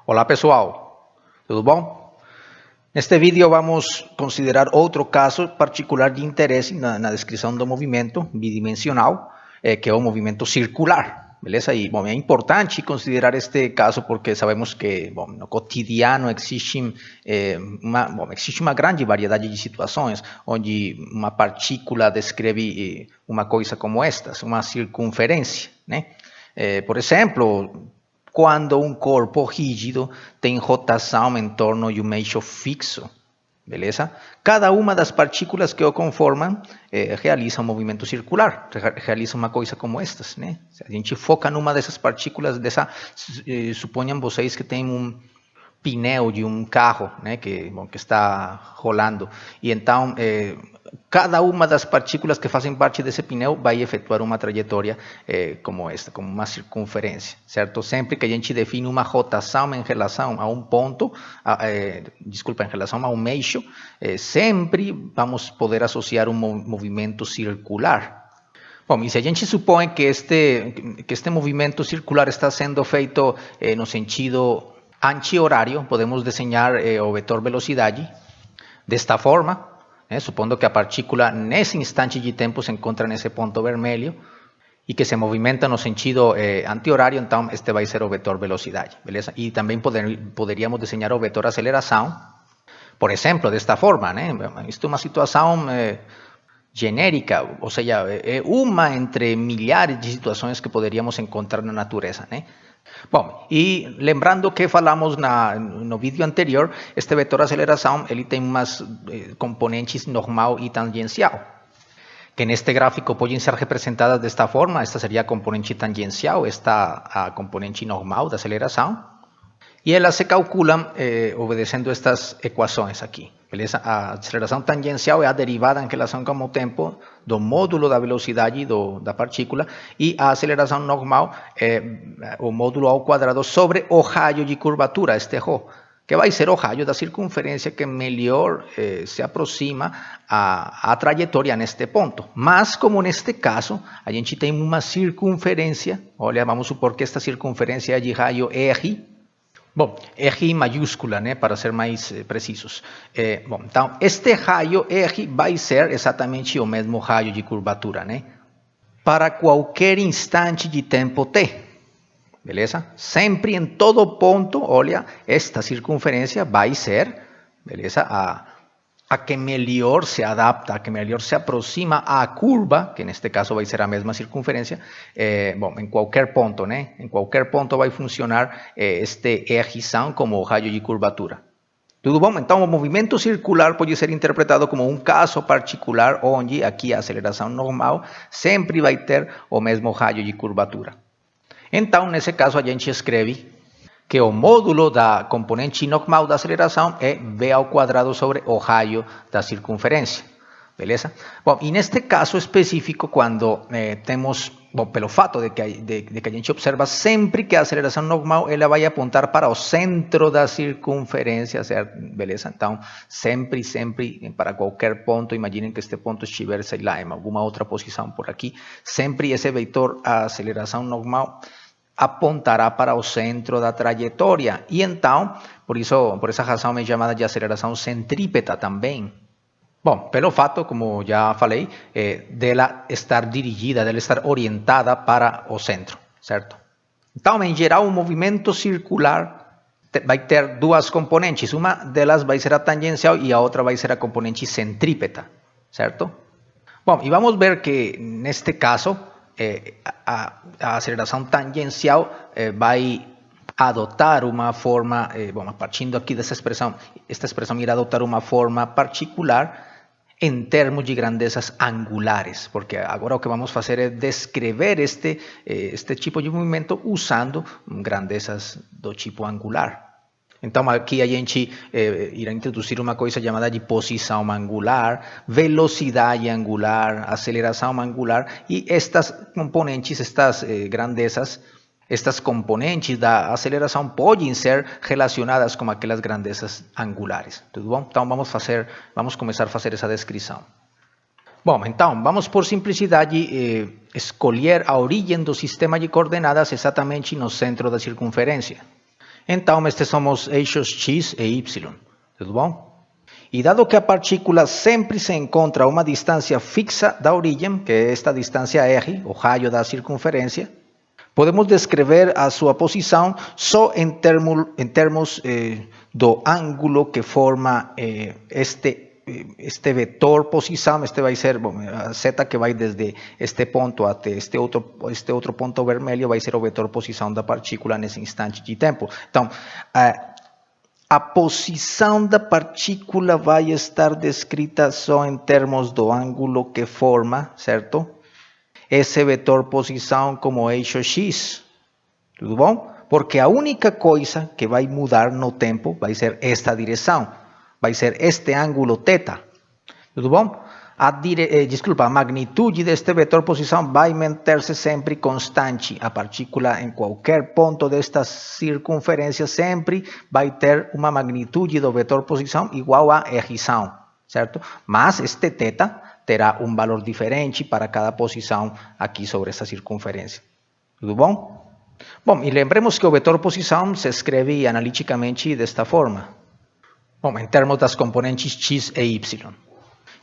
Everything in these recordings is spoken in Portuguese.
Olá pessoal, tudo bom? Neste vídeo vamos considerar outro caso particular de interesse na descrição do movimento bidimensional, que é o movimento circular, beleza? E bom, é importante considerar este caso porque sabemos que bom, no cotidiano existe uma grande variedade de situações onde uma partícula descreve uma coisa como esta, uma circunferência, né? Por exemplo, quando um corpo rígido tem rotação em torno de um eixo fixo, beleza? Cada uma das partículas que o conformam realiza um movimento circular, realiza uma coisa como estas, né? Se a gente foca numa dessas partículas, suponham vocês que tem um pneu de um carro, né, que está rolando, e então cada uma das partículas que fazem parte desse pneu vai efetuar uma trajetória como esta, como uma circunferência, certo? Sempre que a gente define uma rotação em relação a um ponto, em relação a um eixo, sempre vamos poder associar um movimento circular. Bom, e se a gente supõe que este movimento circular está sendo feito no sentido anti-horário, podemos desenhar o vetor velocidade desta forma, supondo que a partícula nesse instante de tempo se encontra nesse ponto vermelho e que se movimenta no sentido anti-horário, então este vai ser o vetor velocidade, beleza? E também poderíamos desenhar o vetor aceleração, por exemplo, desta forma, né? Isto é uma situação genérica, ou seja, é uma entre milhares de situações que poderíamos encontrar na natureza, né? Bom, e lembrando que falamos no vídeo anterior, este vetor aceleração ele tem umas componentes normal e tangencial, que neste gráfico podem ser representadas desta forma. Esta seria a componente tangencial, esta a componente normal da aceleração, e elas se calculam obedecendo estas equações aqui, beleza? A aceleração tangencial é a derivada em relação com o tempo do módulo da velocidade da partícula, e a aceleração normal é o módulo ao quadrado sobre o raio de curvatura, este ρ, que vai ser o raio da circunferência que melhor se aproxima à trajetória neste ponto. Mas, como neste caso, a gente tem uma circunferência, olha, vamos supor que esta circunferência é de raio R. Bom, R maiúscula, né, para ser mais precisos. Bom, então, este raio R vai ser exatamente o mesmo raio de curvatura, né, para qualquer instante de tempo t, beleza? Sempre em todo ponto, olha, esta circunferência vai ser, beleza, a que melhor se adapta, a que melhor se aproxima à curva, que neste caso vai ser a mesma circunferência, bom, em qualquer ponto, né? Em qualquer ponto vai funcionar este R como raio de curvatura. Tudo bom? Então, o movimento circular pode ser interpretado como um caso particular onde aqui a aceleração normal sempre vai ter o mesmo raio de curvatura. Então, nesse caso, a gente escreve que o módulo da componente normal da aceleração é v ao quadrado sobre o raio da circunferência, beleza? Bom, e neste caso específico, quando temos, bom, pelo fato de que a gente observa sempre que a aceleração normal ela vai apontar para o centro da circunferência, certo? Beleza? Então, sempre, para qualquer ponto, imaginem que este ponto estiver, sei lá, em alguma outra posição por aqui, sempre esse vetor, a aceleração normal, apontará para o centro da trajetória. E então, por essa razão é chamada de aceleração centrípeta também. Bom, pelo fato, como já falei, dela estar dirigida, dela estar orientada para o centro, certo? Então, em geral, um movimento circular vai ter duas componentes. Uma delas vai ser a tangencial e a outra vai ser a componente centrípeta, certo? Bom, e vamos ver que neste caso, a aceleração tangencial vai adotar uma forma, bom, partindo aqui dessa expressão, esta expressão irá adotar uma forma particular em termos de grandezas angulares, porque agora o que vamos fazer é descrever este tipo de movimento usando grandezas do tipo angular. Então, aqui a gente irá introduzir uma coisa chamada de posição angular, velocidade angular, aceleração angular, e estas componentes, estas grandezas, estas componentes da aceleração podem ser relacionadas com aquelas grandezas angulares. Tudo bom? Então, vamos começar a fazer essa descrição. Bom, então, vamos por simplicidade escolher a origem do sistema de coordenadas exatamente no centro da circunferência. Então, estes somos eixos x e y. Tudo bom? E dado que a partícula sempre se encontra a uma distância fixa da origem, que é esta distância r, o raio da circunferência, podemos descrever a sua posição só em termos do ângulo que forma este vetor posição. Este vai ser a z que vai desde este ponto até este outro ponto vermelho, vai ser o vetor posição da partícula nesse instante de tempo. Então, a posição da partícula vai estar descrita só em termos do ângulo que forma, certo? Esse vetor posição como eixo x, tudo bom? Porque a única coisa que vai mudar no tempo vai ser esta direção, vai ser este ângulo θ, tudo bom? A magnitude deste vetor posição vai manter-se sempre constante. A partícula em qualquer ponto desta circunferência sempre vai ter uma magnitude do vetor posição igual a r, certo? Mas este θ terá um valor diferente para cada posição aqui sobre essa circunferência. Tudo bom? Bom, e lembremos que o vetor posição se escreve analiticamente desta forma. Bom, em termos das componentes x e y.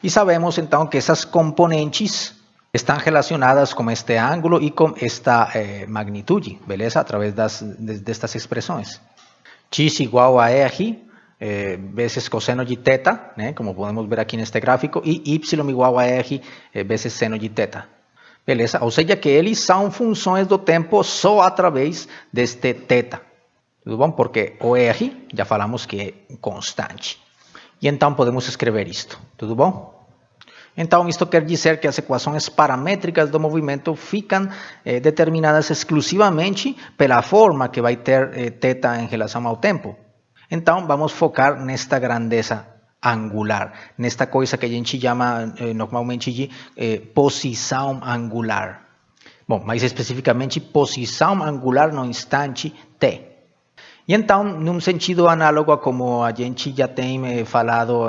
E sabemos então que essas componentes estão relacionadas com este ângulo e com esta magnitude, beleza? Através destas expressões. X igual a r vezes cosseno de θ, né? Como podemos ver aqui neste gráfico, e y igual a r vezes seno de θ. Beleza? Ou seja, que eles são funções do tempo só através deste θ. Tudo bom? Porque o r, já falamos que é constante. E então podemos escrever isto, tudo bom? Então, isto quer dizer que as equações paramétricas do movimento ficam determinadas exclusivamente pela forma que vai ter θ em relação ao tempo. Então, vamos focar nesta grandeza angular, nesta coisa que a gente chama normalmente de posição angular. Bom, mais especificamente, posição angular no instante t. E então, num sentido análogo a como a gente já tem falado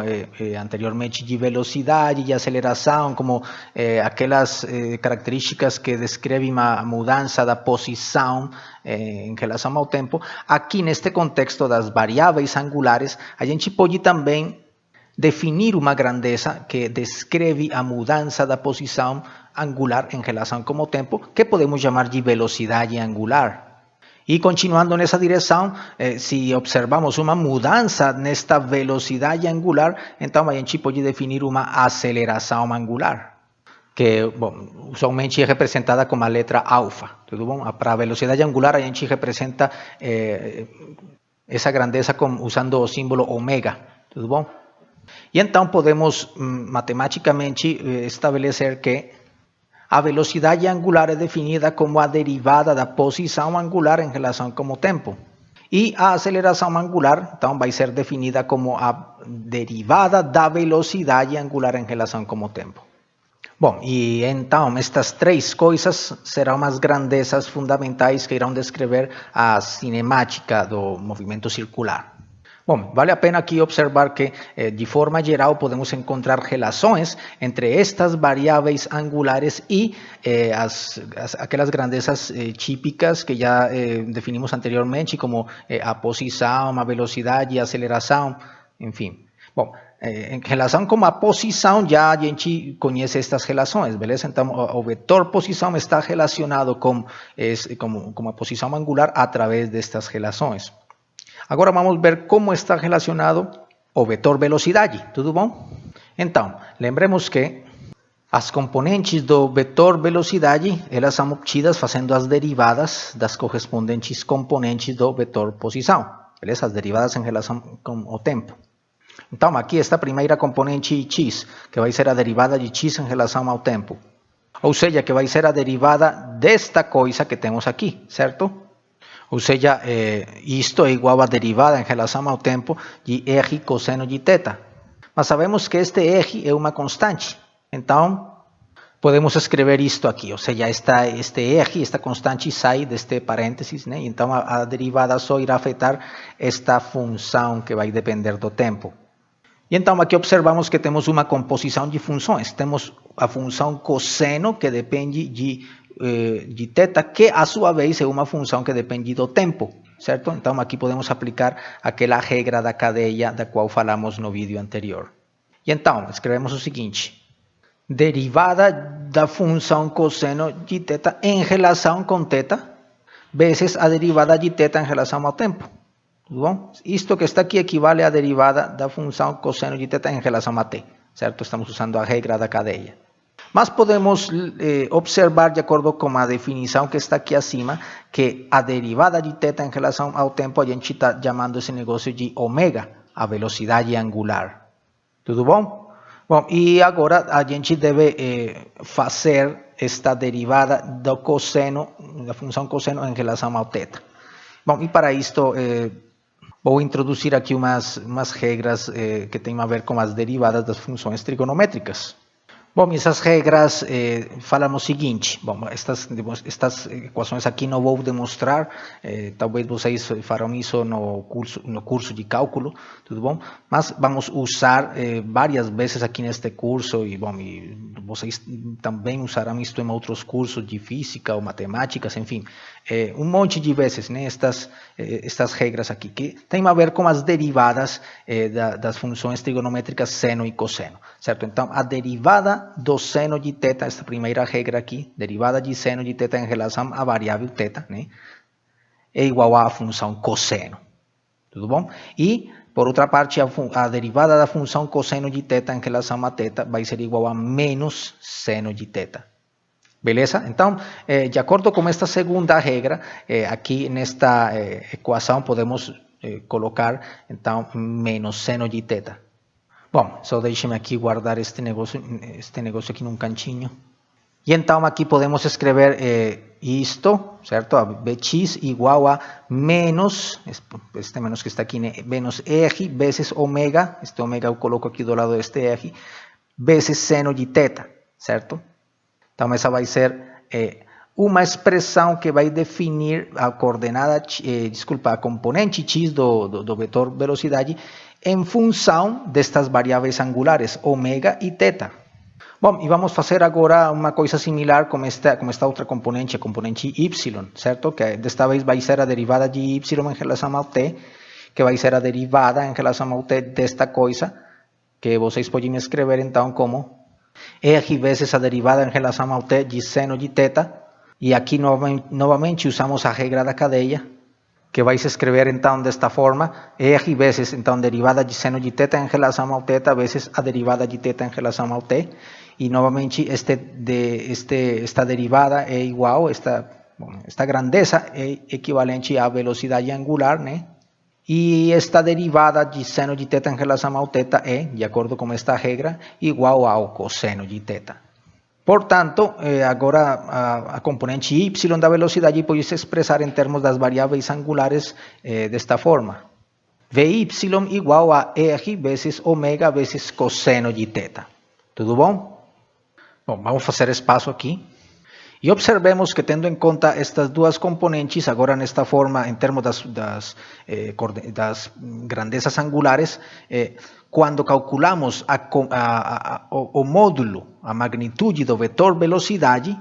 anteriormente de velocidade e aceleração, como aquelas características que descrevem a mudança da posição em relação ao tempo, aqui neste contexto das variáveis angulares, a gente pode também definir uma grandeza que descreve a mudança da posição angular em relação com o tempo, que podemos chamar de velocidade angular. E continuando nessa direção, se observamos uma mudança nesta velocidade angular, então a gente pode definir uma aceleração angular, que bom, usualmente é representada com a letra alfa, tudo bom? Para a velocidade angular a gente representa essa grandeza usando o símbolo ômega, tudo bom? E então podemos matematicamente estabelecer que a velocidade angular é definida como a derivada da posição angular em relação com o tempo. E a aceleração angular, então, vai ser definida como a derivada da velocidade angular em relação com o tempo. Bom, e então, estas três coisas serão as grandezas fundamentais que irão descrever a cinemática do movimento circular. Bom, vale a pena aqui observar que, de forma geral, podemos encontrar relações entre estas variáveis angulares e aquelas grandezas típicas que já definimos anteriormente, como a posição, a velocidade, a aceleração, enfim. Bom, em relação com a posição, já a gente conhece estas relações, beleza? Então, o vetor posição está relacionado com a posição angular através destas relações. Agora vamos ver como está relacionado o vetor velocidade, tudo bom? Então, lembremos que as componentes do vetor velocidade, elas são obtidas fazendo as derivadas das correspondentes componentes do vetor posição, beleza? As derivadas em relação com o tempo. Então, aqui está a primeira componente x, que vai ser a derivada de x em relação ao tempo. Ou seja, que vai ser a derivada desta coisa que temos aqui, certo? Ou seja, isto é igual a derivada em relação ao tempo de r cosseno de θ. Mas sabemos que este r é uma constante. Então, podemos escrever isto aqui. Ou seja, este r, esta constante sai deste parênteses, né? Então, a derivada só irá afetar esta função que vai depender do tempo. E então, aqui observamos que temos uma composição de funções. Temos a função cosseno, que depende de θ, que a sua vez é uma função que depende do tempo, certo? Então, aqui podemos aplicar aquela regra da cadeia da qual falamos no vídeo anterior. E então, escrevemos o seguinte: derivada da função cosseno de θ em relação com θ, vezes a derivada de θ em relação ao tempo. Tudo bom? Isto que está aqui equivale à derivada da função cosseno de θ em relação a t, certo? Estamos usando a regra da cadeia. Mas podemos observar, de acordo com a definição que está aqui acima, que a derivada de θ em relação ao tempo, a gente está chamando esse negócio de ômega, a velocidade angular. Tudo bom? Bom, e agora a gente deve fazer esta derivada do cosseno, da função cosseno em relação ao θ. Bom, e para isto vou introduzir aqui umas regras que têm a ver com as derivadas das funções trigonométricas. Bom, essas regras falam o seguinte. Bom, estas equações aqui não vou demonstrar, talvez vocês farão isso no curso de cálculo, tudo bom? Mas vamos usar várias vezes aqui neste curso e vocês também usarão isto em outros cursos de física ou matemáticas, enfim, um monte de vezes, né? Estas regras aqui que têm a ver com as derivadas das funções trigonométricas seno e cosseno, certo? Então, a derivada do seno de θ, esta primeira regra aqui, derivada de seno de θ em relação à variável θ, né, é igual à função cosseno, tudo bom? E, por outra parte, a derivada da função cosseno de θ em relação a θ vai ser igual a menos seno de θ. Beleza? Então, de acordo com esta segunda regra, aqui nesta equação podemos colocar, então, menos seno de θ. Bom, só deixe-me aqui guardar este negócio aqui num cantinho. E então aqui podemos escrever isto, certo? A bx igual a menos, este menos que está aqui, né? Menos r vezes ômega, este ômega eu coloco aqui do lado deste r, vezes seno de θ, certo? Então essa vai ser uma expressão que vai definir a coordenada, a componente x do vetor velocidade em função destas variáveis angulares, ômega e θ. Bom, e vamos fazer agora uma coisa similar com esta outra componente, a componente y, certo? Que desta vez vai ser a derivada de y em relação ao t, que vai ser a derivada em relação ao t desta coisa, que vocês podem escrever então como r vezes a derivada em relação ao t de seno de θ, e aqui novamente usamos a regra da cadeia, que vai se escrever então desta forma, r vezes então derivada de seno de θ em relação ao θ vezes a derivada de θ em relação ao t, e novamente esta derivada é igual, esta grandeza é equivalente à velocidade angular, né? E esta derivada de seno de θ em relação ao θ é, de acordo com esta regra, igual ao cosseno de θ. Portanto, agora a componente y da velocidade pode se expressar em termos das variáveis angulares desta forma. Vy igual a r vezes ômega vezes cosseno de θ. Tudo bom? Bom, vamos fazer espaço aqui. E observemos que, tendo em conta estas duas componentes, agora nesta forma, em termos das grandezas angulares, quando calculamos o módulo, a magnitude do vetor velocidade,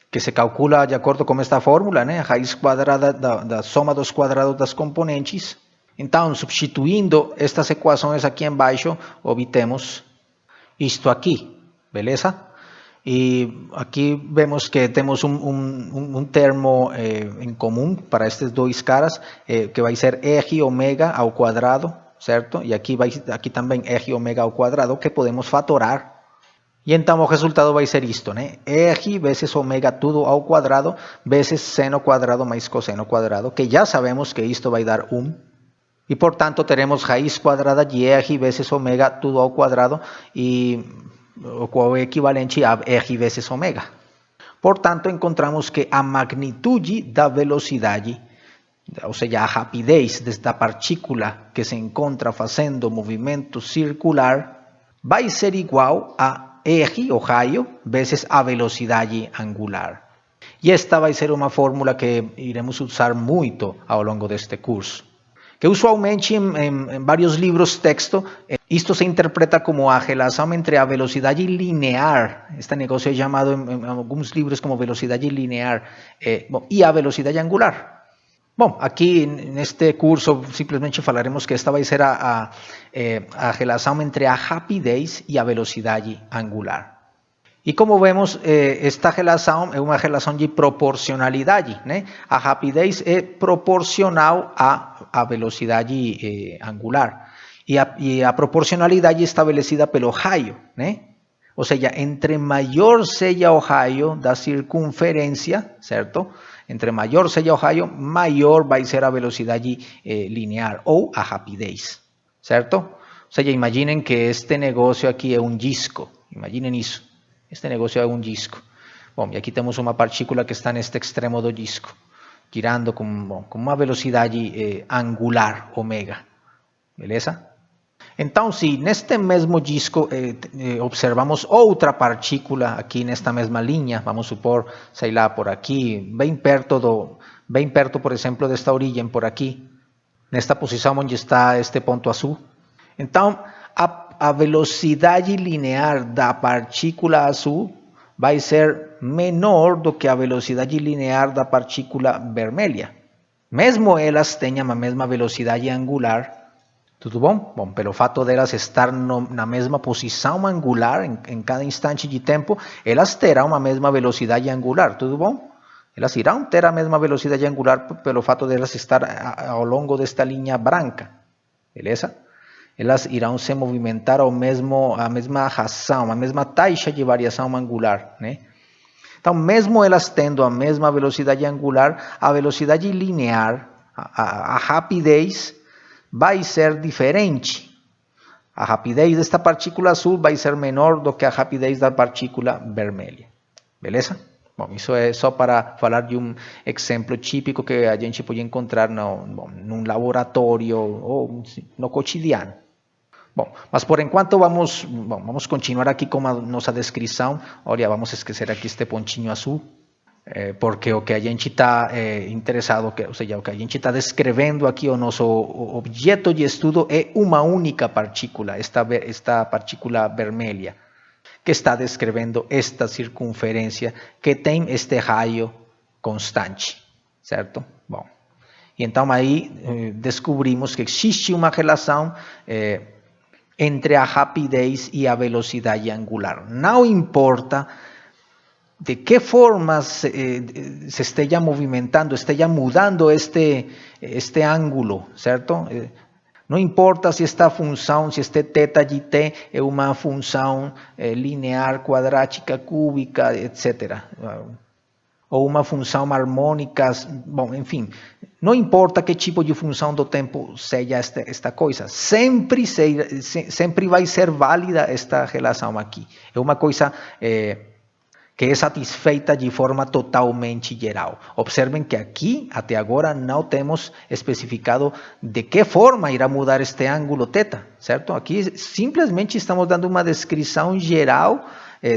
que se calcula de acordo com esta fórmula, né? A raiz quadrada da soma dos quadrados das componentes. Então, substituindo estas equações aqui embaixo, obtemos isto aqui, beleza? E aqui vemos que temos um termo em comum para estes dois caras, que vai ser r ômega ao quadrado, certo? E aqui também r ômega ao quadrado, que podemos fatorar. E então o resultado vai ser isto, né? R vezes ômega tudo ao quadrado, vezes seno quadrado mais cosseno quadrado, que já sabemos que isto vai dar 1. E, portanto, teremos raiz quadrada de r vezes ômega tudo ao quadrado, o qual é equivalente a r vezes ômega. Portanto, encontramos que a magnitude da velocidade, ou seja, a rapidez desta partícula que se encontra fazendo movimento circular, vai ser igual a r, o raio, vezes a velocidade angular. E esta vai ser uma fórmula que iremos usar muito ao longo deste curso. Que usualmente em vários livros texto, isto se interpreta como a relação entre a velocidade linear, este negócio é chamado em alguns livros como velocidade linear, e a velocidade angular. Bom, aqui neste curso simplesmente falaremos que esta vai ser a relação entre a rapidez e a velocidade angular. E como vemos, esta relação é uma relação de proporcionalidade, né? A rapidez é proporcional à velocidade angular. E a proporcionalidade é estabelecida pelo raio, né? Ou seja, entre maior seja o raio da circunferência, certo? Entre maior seja o raio, maior vai ser a velocidade linear ou a rapidez, certo? Ou seja, imaginem que este negócio aqui é um disco, imaginem isso. Este negócio é um disco. Bom, e aqui temos uma partícula que está neste extremo do disco, girando com uma velocidade angular, ômega, beleza? Então, se neste mesmo disco observamos outra partícula aqui nesta mesma linha, vamos supor, sei lá, por aqui, bem perto, por exemplo, desta origem, por aqui, nesta posição onde está este ponto azul. Então, a velocidade linear da partícula azul vai ser menor do que a velocidade linear da partícula vermelha. Mesmo elas tenham a mesma velocidade angular, tudo bom? Bom, pelo fato delas estar na mesma posição angular em cada instante de tempo, elas terão a mesma velocidade angular, tudo bom? Elas irão ter a mesma velocidade angular pelo fato delas estar ao longo desta linha branca, beleza? Elas irão se movimentar a mesma razão, a mesma taxa de variação angular, né? Então, mesmo elas tendo a mesma velocidade angular, a velocidade linear, a rapidez, vai ser diferente. A rapidez desta partícula azul vai ser menor do que a rapidez da partícula vermelha. Beleza? Bom, isso é só para falar de um exemplo típico que a gente pode encontrar num laboratório ou no cotidiano. Bom, mas por enquanto vamos continuar aqui com a nossa descrição. Olha, vamos esquecer aqui este pontinho azul, porque o que a gente está interessado, ou seja, o que a gente está descrevendo aqui, o nosso objeto de estudo é uma única partícula, esta partícula vermelha, que está descrevendo esta circunferência que tem este raio constante, certo? Bom, e então aí descobrimos que existe uma relação entre a rapidez e a velocidade angular. Não importa de que forma se esteja movimentando, esteja mudando este ângulo, certo? Não importa se esta função, se este θ de t é uma função linear, quadrática, cúbica, etc. Ou uma função harmônica, bom, enfim. Não importa que tipo de função do tempo seja esta coisa, sempre vai ser válida esta relação aqui. É uma coisa que é satisfeita de forma totalmente geral. Observem que aqui, até agora, não temos especificado de que forma irá mudar este ângulo θ, certo? Aqui simplesmente estamos dando uma descrição geral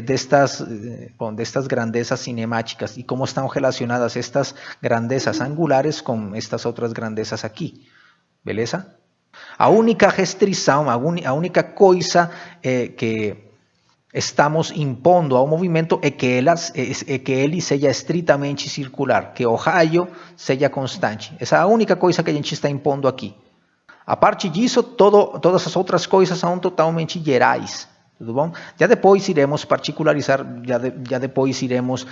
destas grandezas cinemáticas e como estão relacionadas estas grandezas angulares com estas outras grandezas aqui, beleza? A única restrição, a única coisa que estamos impondo ao movimento é que ele seja estritamente circular, que o raio seja constante. Essa é a única coisa que a gente está impondo aqui. A parte disso, todas as outras coisas são totalmente gerais. Tudo bom? Já depois iremos particularizar, já depois iremos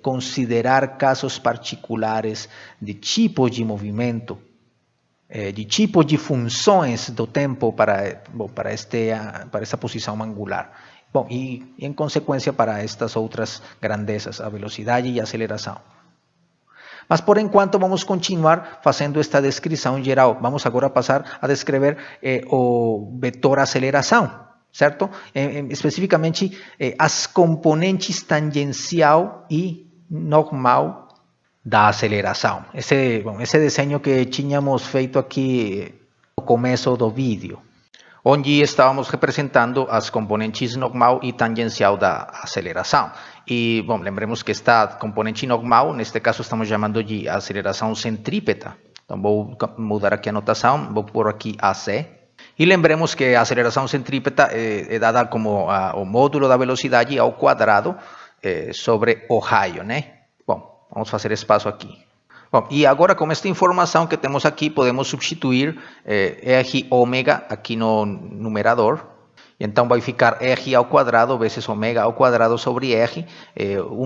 considerar casos particulares de tipos de movimento, de tipos de funções do tempo para essa posição angular. Bom, e em consequência para estas outras grandezas, a velocidade e a aceleração. Mas por enquanto vamos continuar fazendo esta descrição geral. Vamos agora passar a descrever o vetor aceleração, certo? Especificamente as componentes tangencial e normal da aceleração. Esse desenho que tínhamos feito aqui no começo do vídeo, onde estávamos representando as componentes normal e tangencial da aceleração. E, bom, lembremos que esta componente normal, neste caso estamos chamando de aceleração centrípeta. Então, vou mudar aqui a notação, vou pôr aqui AC. E lembremos que a aceleração centrípeta é dada como o módulo da velocidade ao quadrado sobre o raio, né? Bom, vamos fazer espaço aqui. Bom, e agora com esta informação que temos aqui, podemos substituir R ômega aqui no numerador. Então vai ficar R ao quadrado vezes ômega ao quadrado sobre R.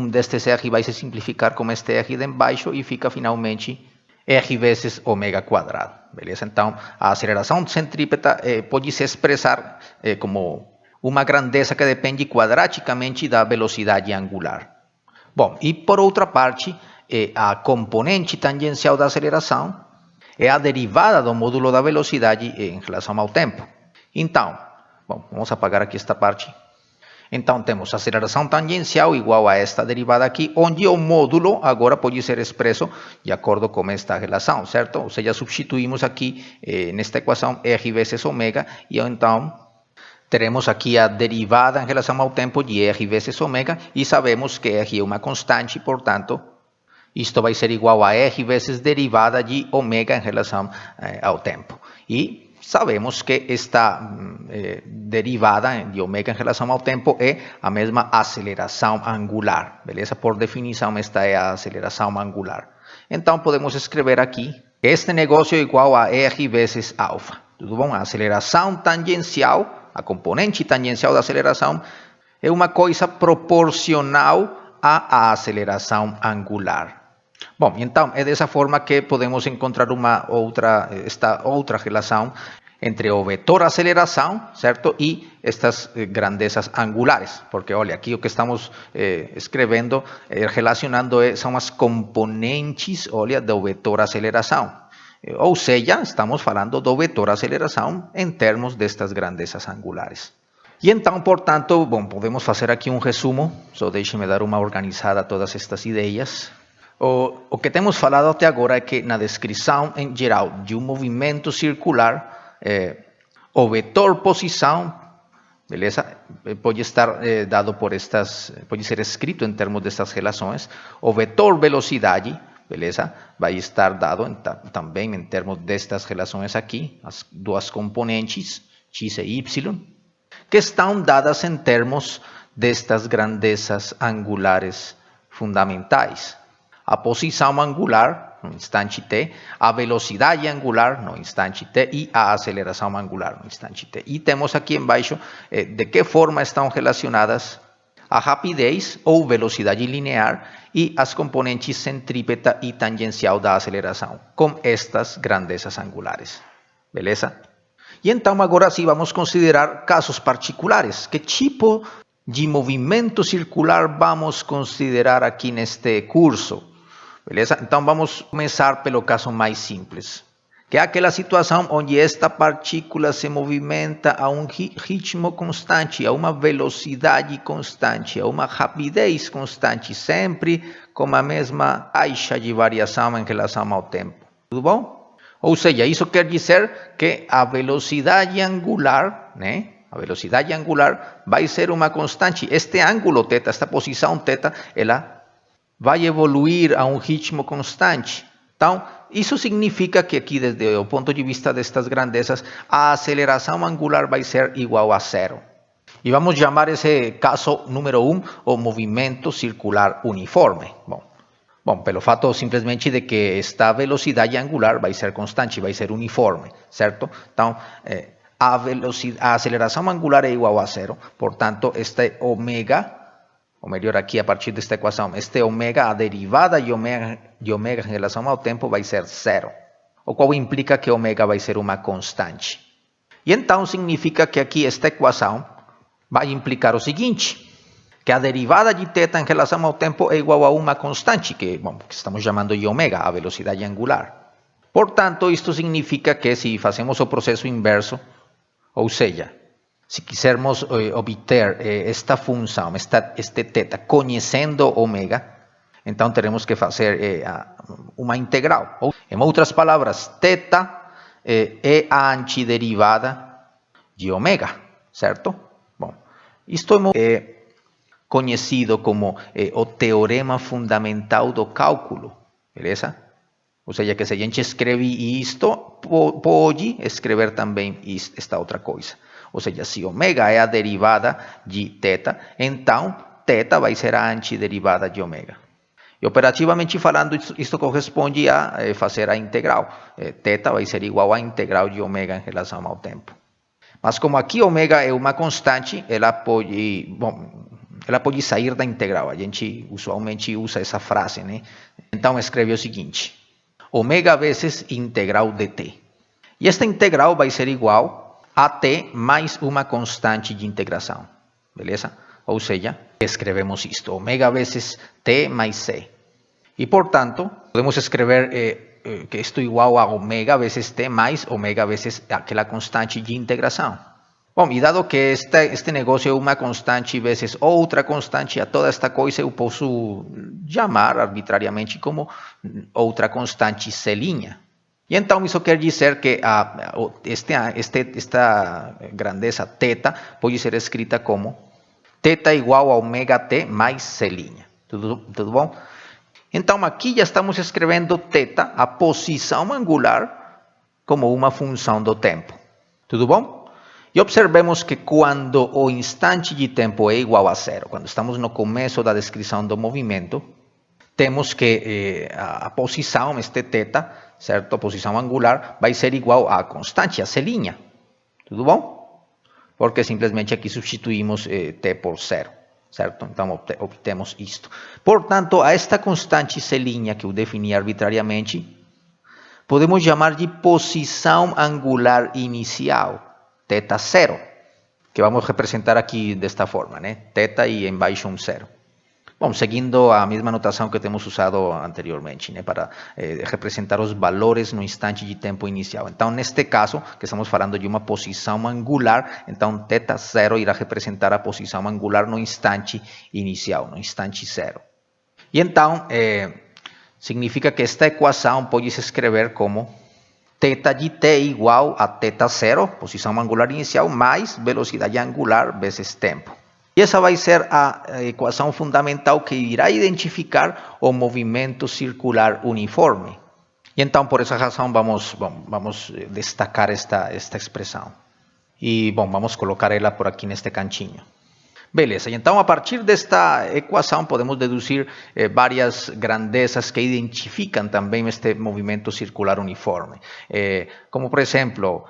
Destes R vai se simplificar com este R de embaixo e fica finalmente R vezes ômega quadrado. Beleza? Então a aceleração centrípeta pode se expressar como uma grandeza que depende quadraticamente da velocidade angular. Bom, e por outra parte, a componente tangencial da aceleração é a derivada do módulo da velocidade em relação ao tempo. Então, bom, vamos apagar aqui esta parte. Então, temos aceleração tangencial igual a esta derivada aqui, onde o módulo agora pode ser expresso de acordo com esta relação, certo? Ou seja, substituímos aqui nesta equação R vezes ômega, e então teremos aqui a derivada em relação ao tempo de R vezes ômega, e sabemos que R é uma constante, portanto, isto vai ser igual a R vezes derivada de ômega em relação ao tempo. E sabemos que esta derivada de ômega em relação ao tempo é a mesma aceleração angular, beleza? Por definição, esta é a aceleração angular. Então, podemos escrever aqui, este negócio é igual a R vezes alfa. Tudo bom? A aceleração tangencial, a componente tangencial da aceleração, é uma coisa proporcional à aceleração angular. Bom, então é dessa forma que podemos encontrar esta outra relação entre o vetor aceleração, certo? E estas grandezas angulares, porque olha, aqui o que estamos escrevendo, relacionando são as componentes, olha, do vetor aceleração. Ou seja, estamos falando do vetor aceleração em termos destas grandezas angulares. E então, portanto, bom, podemos fazer aqui um resumo, só deixe-me dar uma organizada a todas estas ideias. O que temos falado até agora é que na descrição em geral de um movimento circular, o vetor posição, beleza, pode estar dado por pode ser escrito em termos destas relações. O vetor velocidade, beleza, vai estar dado também em termos destas relações aqui, as duas componentes, x e y, que estão dadas em termos destas grandezas angulares fundamentais. A posição angular no instante t, a velocidade angular no instante t e a aceleração angular no instante t. E temos aqui embaixo de que forma estão relacionadas a rapidez ou velocidade linear e as componentes centrípeta e tangencial da aceleração com estas grandezas angulares. Beleza? E então agora sim vamos considerar casos particulares. Que tipo de movimento circular vamos considerar aqui neste curso? Beleza? Então vamos começar pelo caso mais simples, que é aquela situação onde esta partícula se movimenta a um ritmo constante, a uma velocidade constante, a uma rapidez constante, sempre com a mesma taxa de variação em relação ao tempo. Tudo bom? Ou seja, isso quer dizer que a velocidade angular, né? A velocidade angular vai ser uma constante. Este ângulo θ, esta posição θ, ela vai evoluir a um ritmo constante. Então, isso significa que aqui, desde o ponto de vista destas grandezas, a aceleração angular vai ser igual a zero. E vamos chamar esse caso número 1 o movimento circular uniforme. Bom, pelo fato simplesmente de que esta velocidade angular vai ser constante, vai ser uniforme, certo? Então, a aceleração angular é igual a zero, portanto, este ômega, ou melhor, aqui a partir desta equação, este ômega, a derivada de ômega em relação ao tempo vai ser zero, o qual implica que ômega vai ser uma constante. E então significa que aqui esta equação vai implicar o seguinte, que a derivada de θ em relação ao tempo é igual a uma constante, que estamos chamando de ômega, a velocidade angular. Portanto, isto significa que se fazemos o processo inverso, ou seja, se quisermos obter esta função, este θ, conhecendo ômega, então teremos que fazer uma integral. Em outras palavras, θ é a antiderivada de ômega, certo? Bom, isto é conhecido como o teorema fundamental do cálculo, beleza? Ou seja, que se a gente escreve isto, pode escrever também esta outra coisa. Ou seja, se ômega é a derivada de θ, então θ vai ser a antiderivada de ômega. E operativamente falando, isto corresponde a fazer a integral. Θ vai ser igual à integral de ômega em relação ao tempo. Mas como aqui ômega é uma constante, ela pode sair da integral. A gente usualmente usa essa frase, né? Então escreve o seguinte: ômega vezes integral de t. E esta integral vai ser igual a t mais uma constante de integração. Beleza? Ou seja, escrevemos isto: ômega vezes t mais c. E, portanto, podemos escrever que isto é igual a ômega vezes t mais ômega vezes aquela constante de integração. Bom, e dado que este negócio é uma constante vezes outra constante, a toda esta coisa eu posso chamar arbitrariamente como outra constante C'. E então isso quer dizer que esta grandeza θ pode ser escrita como θ igual a ômega t mais C'. Tudo bom? Então aqui já estamos escrevendo θ, a posição angular, como uma função do tempo. Tudo bom? E observemos que quando o instante de tempo é igual a zero, quando estamos no começo da descrição do movimento, temos que a posição, este θ, certo? A posição angular vai ser igual à constante, a C'. Tudo bom? Porque simplesmente aqui substituímos t por zero, certo? Então obtemos isto. Portanto, a esta constante C' que eu defini arbitrariamente, podemos chamar de posição angular inicial, θ0, que vamos representar aqui desta forma, né? θ e embaixo um zero. Bom, seguindo a mesma notação que temos usado anteriormente, né? Para representar os valores no instante de tempo inicial. Então, neste caso, que estamos falando de uma posição angular, então θ0 irá representar a posição angular no instante inicial, no instante zero. E então, significa que esta equação pode se escrever como θ de t igual a θ0, posição angular inicial, mais velocidade angular vezes tempo. E essa vai ser a equação fundamental que irá identificar o movimento circular uniforme. E então, por essa razão, vamos destacar esta expressão. E, vamos colocar ela por aqui neste cantinho. Beleza, então a partir desta equação podemos deduzir várias grandezas que identificam também este movimento circular uniforme. Como, por exemplo,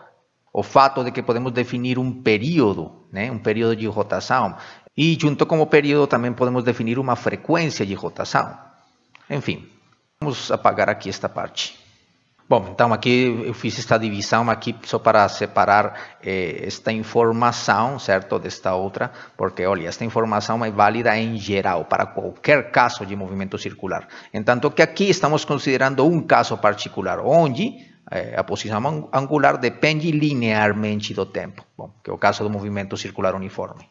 o fato de que podemos definir um período, né, um período de rotação. E junto com o período também podemos definir uma frequência de rotação. Enfim, vamos apagar aqui esta parte. Bom, então aqui eu fiz esta divisão aqui só para separar esta informação, certo, desta outra, porque, olha, esta informação é válida em geral, para qualquer caso de movimento circular. Entanto que aqui estamos considerando um caso particular, onde a posição angular depende linearmente do tempo, que é o caso do movimento circular uniforme.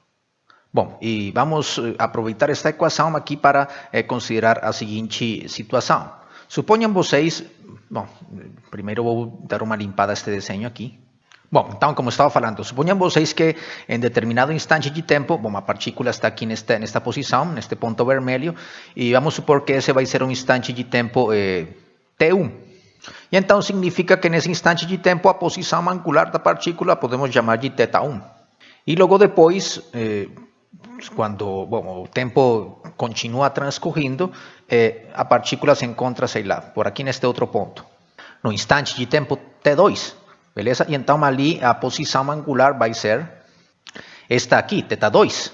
Bom, e vamos aproveitar esta equação aqui para considerar a seguinte situação. Suponham vocês, primeiro vou dar uma limpada a este desenho aqui. Bom, então, como estava falando, suponham vocês que em determinado instante de tempo, a partícula está aqui nesta posição, neste ponto vermelho, e vamos supor que esse vai ser um instante de tempo T1. E então significa que nesse instante de tempo a posição angular da partícula podemos chamar de θ1. E logo depois, quando o tempo continua transcorrendo, a partícula se encontra, sei lá, por aqui neste outro ponto, no instante de tempo T2, beleza? E então ali a posição angular vai ser esta aqui, θ2,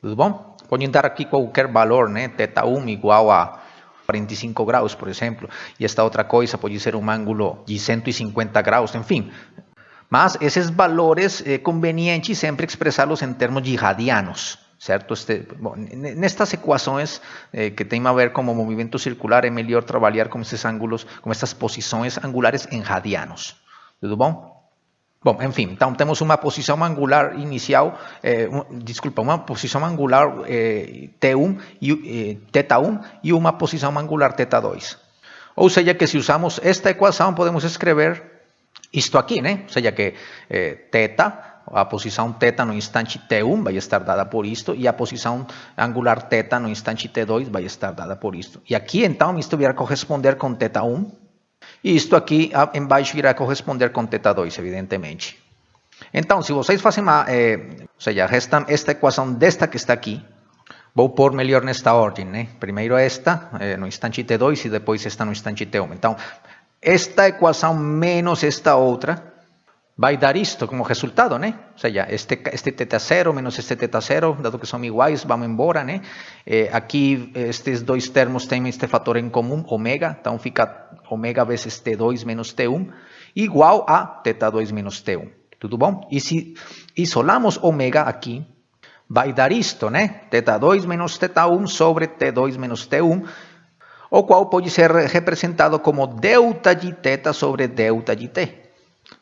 tudo bom? Podem dar aqui qualquer valor, né? θ1 igual a 45 graus, por exemplo, e esta outra coisa pode ser um ângulo de 150 graus, enfim. Mas esses valores é conveniente sempre expressá-los em termos de radianos, certo? Nestas equações que tem a ver com o movimento circular, é melhor trabalhar com esses ângulos, com essas posições angulares em radianos, tudo bom? Bom, enfim, então temos uma posição angular inicial, uma posição angular T1 θ1 e uma posição angular θ2. Ou seja, que se usamos esta equação, podemos escrever isto aqui, né? Ou seja, que θ, a posição θ no instante T1 vai estar dada por isto, e a posição angular θ no instante T2 vai estar dada por isto. E aqui, então, isto virá corresponder com θ1, e isto aqui embaixo irá corresponder com θ2, evidentemente. Então, se vocês fazem ou seja, restam esta equação desta que está aqui, Vou pôr melhor nesta ordem, né? Primeiro esta no instante T2 e depois esta no instante T1. Então, esta equação menos esta outra vai dar isto como resultado, né? Ou seja, este θ0 menos este θ0, dado que são iguais, vamos embora, né? Aqui estes dois termos têm este fator em comum, ômega, então fica ômega vezes T2 menos T1, igual a θ2 menos T1, tudo bom? E se isolamos ômega aqui, vai dar isto, né? θ2 menos θ1 sobre T2 menos T1, o qual pode ser representado como delta de θ sobre delta de T.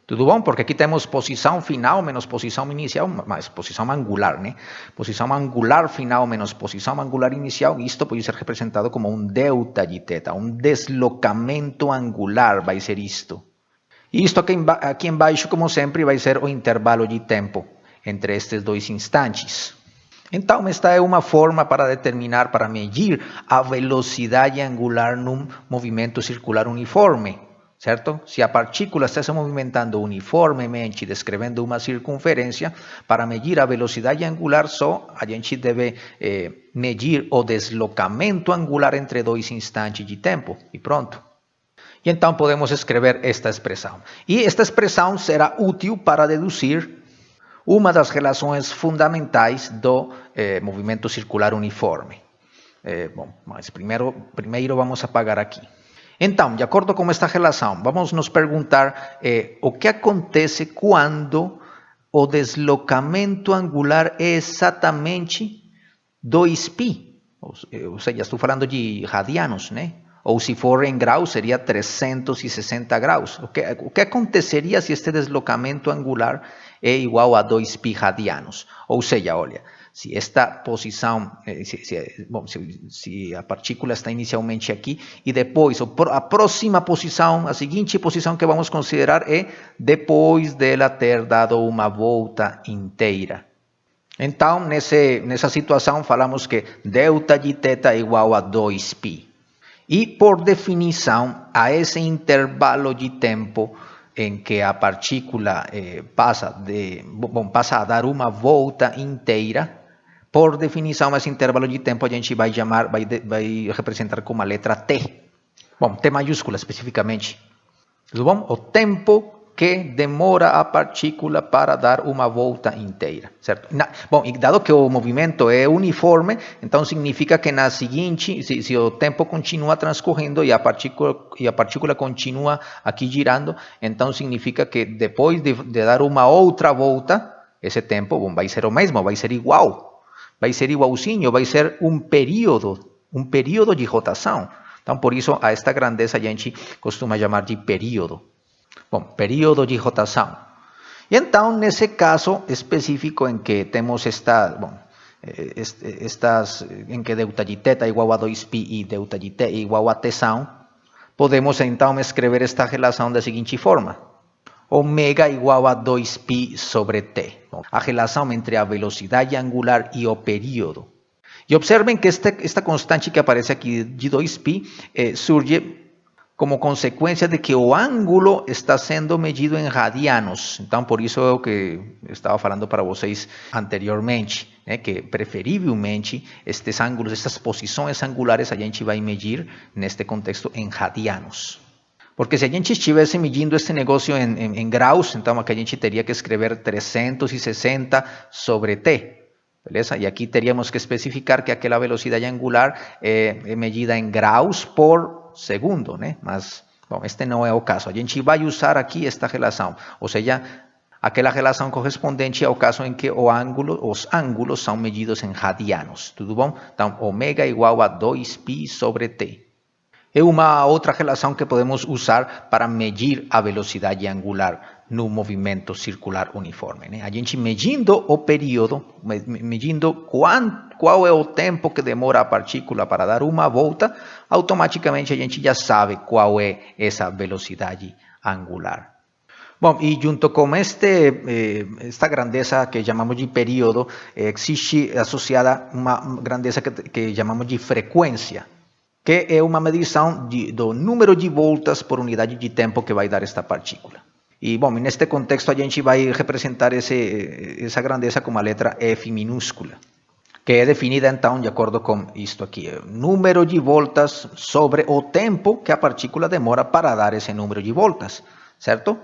Tudo bom? Porque aqui temos posição final menos posição inicial, mais posição angular, né? Posição angular final menos posição angular inicial, e isto pode ser representado como um delta de θ, um deslocamento angular, vai ser isto. E isto aqui embaixo, como sempre, vai ser o intervalo de tempo entre estes dois instantes. Então, esta é uma forma para determinar, para medir a velocidade angular num movimento circular uniforme. Certo? Se a partícula está se movimentando uniformemente, descrevendo uma circunferência, para medir a velocidade angular só, a gente deve medir o deslocamento angular entre dois instantes de tempo, e pronto. E então podemos escrever esta expressão. E esta expressão será útil para deduzir uma das relações fundamentais do movimento circular uniforme. Bom, mas primeiro vamos apagar aqui. Então, de acordo com esta relação, vamos nos perguntar o que acontece quando o deslocamento angular é exatamente 2π. Ou seja, estou falando de radianos, né? Ou se for em graus, seria 360 graus. O que aconteceria se este deslocamento angular é igual a 2π radianos? Ou seja, olha, se esta posição, se a partícula está inicialmente aqui e depois a próxima posição, a seguinte posição que vamos considerar é depois dela ter dado uma volta inteira. Então, nessa situação, falamos que delta de θ é igual a 2π. E, por definição, a esse intervalo de tempo em que a partícula passa a dar uma volta inteira, por definição, esse intervalo de tempo a gente vai representar como a letra T. Bom, T maiúscula especificamente. Tudo bom? O tempo que demora a partícula para dar uma volta inteira, certo? Bom, e dado que o movimento é uniforme, então significa que na seguinte, se o tempo continua transcorrendo e a partícula continua aqui girando, então significa que depois de dar uma outra volta, esse tempo vai ser o mesmo, vai ser igual, vai ser igualzinho, vai ser um período de rotação. Então, por isso, a esta grandeza a gente costuma chamar de período. Bom, período de rotação. E então, nesse caso específico em que temos em que delta de θ é igual a 2π e delta de t é igual a t, podemos então escrever esta relação da seguinte forma. Ômega igual a 2π sobre t. Bom, a relação entre a velocidade angular e o período. E observem que esta constante que aparece aqui de 2π surge como consequência de que o ângulo está sendo medido em radianos. Então, por isso é o que eu estava falando para vocês anteriormente, né? Que preferivelmente estes ângulos, estas posições angulares, a gente vai medir neste contexto em radianos. Porque se a gente estivesse medindo este negócio em graus, então aqui a gente teria que escrever 360 sobre t. Beleza? E aqui teríamos que especificar que aquela velocidade angular é medida em graus por segundo, né? Mas, bom, este não é o caso. A gente vai usar aqui esta relação, ou seja, aquela relação correspondente ao caso em que os ângulos são medidos em radianos, tudo bom? Então, ômega igual a 2π sobre t. É uma outra relação que podemos usar para medir a velocidade angular no movimento circular uniforme, né? A gente medindo o período, medindo qual é o tempo que demora a partícula para dar uma volta, automaticamente a gente já sabe qual é essa velocidade angular. Bom, e junto com esta grandeza que chamamos de período, existe associada uma grandeza que chamamos de frequência, que é uma medição do número de voltas por unidade de tempo que vai dar esta partícula. E, bom, neste contexto a gente vai representar essa grandeza como a letra F minúscula. que é definida então de acordo com isto aqui, número de voltas sobre o tempo que a partícula demora para dar esse número de voltas, certo?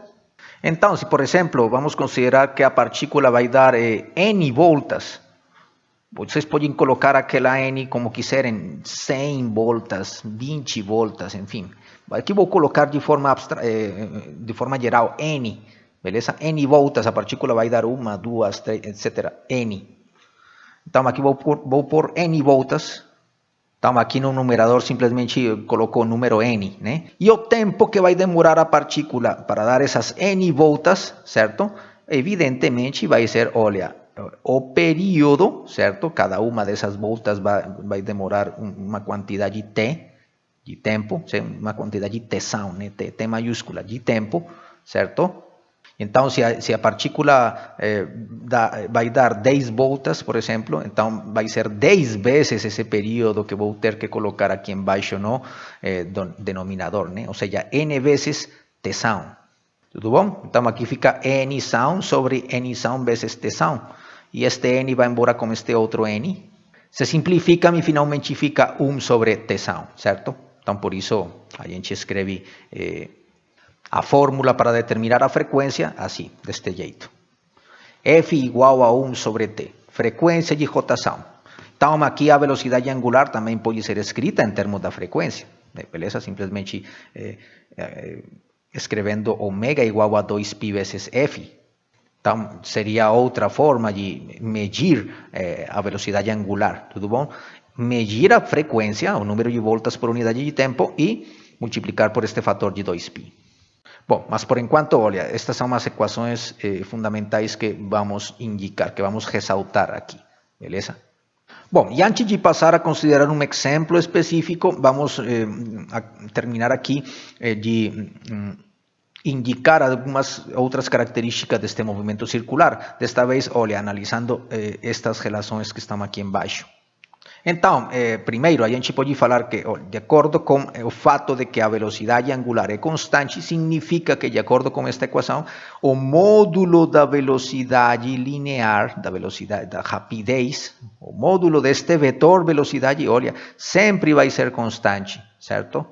Então, se por exemplo, vamos considerar que a partícula vai dar n voltas, vocês podem colocar aquela n como quiserem, 100 voltas, 20 voltas, enfim. Aqui vou colocar de forma geral n, beleza? N voltas, a partícula vai dar uma, duas, três, etc. N. Então aqui vou por n voltas. Então aqui no numerador simplesmente coloco o número n, né? E o tempo que vai demorar a partícula para dar essas n voltas, certo? Evidentemente vai ser, olha, o período, certo? Cada uma dessas voltas vai demorar uma quantidade t, de tempo, uma quantidade de tensão, né? T maiúscula, de tempo, certo? Então, se a partícula vai dar 10 voltas, por exemplo, então vai ser 10 vezes esse período que vou ter que colocar aqui embaixo no denominador, né? Ou seja, n vezes tensão. Tudo bom? Então, aqui fica n sound sobre n sound vezes tensão. E este n vai embora com este outro n. Se simplifica e finalmente fica 1 sobre tensão, certo? Então, por isso, a gente escreve a fórmula para determinar a frequência assim, deste jeito. F igual a 1 sobre T, frequência de rotação. Então, aqui a velocidade angular também pode ser escrita em termos da frequência, beleza? Simplesmente escrevendo ômega igual a 2π vezes F. Então, seria outra forma de medir a velocidade angular, tudo bom? Medir a frequência, o número de voltas por unidade de tempo e multiplicar por este fator de 2π. Bom, mas por enquanto, olha, estas são as equações fundamentais que vamos indicar, que vamos ressaltar aqui, beleza? Bom, e antes de passar a considerar um exemplo específico, vamos a terminar aqui de indicar algumas outras características deste movimento circular. Desta vez, olha, analisando estas relações que estão aqui embaixo. Então, primeiro, a gente pode falar que, de acordo com o fato de que a velocidade angular é constante, significa que, de acordo com esta equação, o módulo da velocidade linear, da rapidez, o módulo deste vetor velocidade, olha, sempre vai ser constante, certo?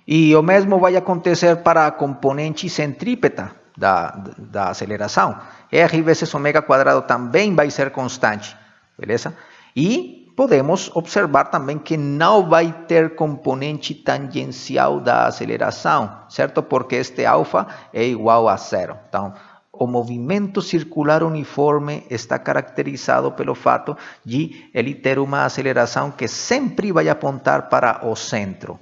E o mesmo vai acontecer para a componente centrípeta da aceleração. R vezes ômega quadrado também vai ser constante, beleza? E podemos observar também que não vai ter componente tangencial da aceleração, certo? Porque este alfa é igual a zero. Então, o movimento circular uniforme está caracterizado pelo fato de ele ter uma aceleração que sempre vai apontar para o centro.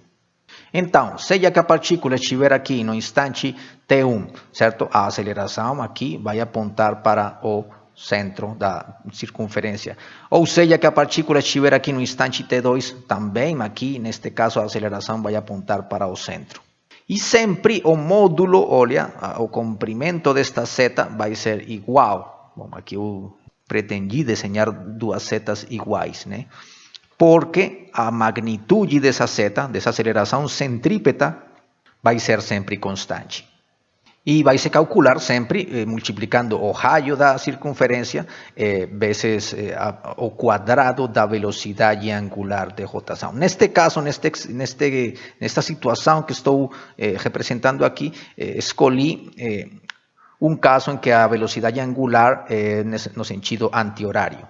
Então, seja que a partícula estiver aqui no instante t1, certo? A aceleração aqui vai apontar para o centro da circunferência. Ou seja, que a partícula estiver aqui no instante t2, também aqui, neste caso, a aceleração vai apontar para o centro. E sempre o módulo, olha, o comprimento desta seta vai ser igual. Bom, aqui eu pretendi desenhar duas setas iguais, né? Porque a magnitude dessa seta, dessa aceleração centrípeta, vai ser sempre constante. E vai se calcular sempre multiplicando o raio da circunferência vezes o quadrado da velocidade angular de rotação. Neste caso, nesta situação que estou representando aqui, escolhi um caso em que a velocidade angular é no sentido anti-horário.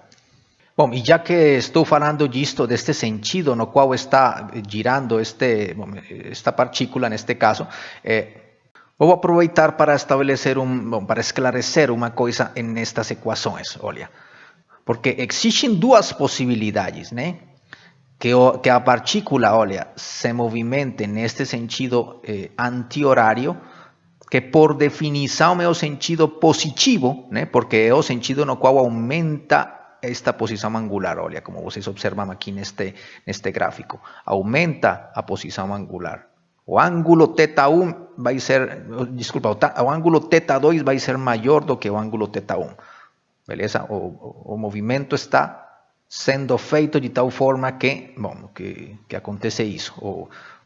Bom, e já que estou falando deste sentido no qual está girando esta partícula, neste caso, vou aproveitar para para esclarecer uma coisa nestas equações, olha. Porque existem duas possibilidades, né? Que a partícula, olha, se movimente neste sentido anti-horário, que por definição é o sentido positivo, né? Porque é o sentido no qual aumenta esta posição angular, olha, como vocês observam aqui neste gráfico. Aumenta a posição angular. O ângulo θ1 vai ser, desculpa, o ângulo θ2 vai ser maior do que o ângulo θ1. Beleza? O movimento está sendo feito de tal forma que acontece isso.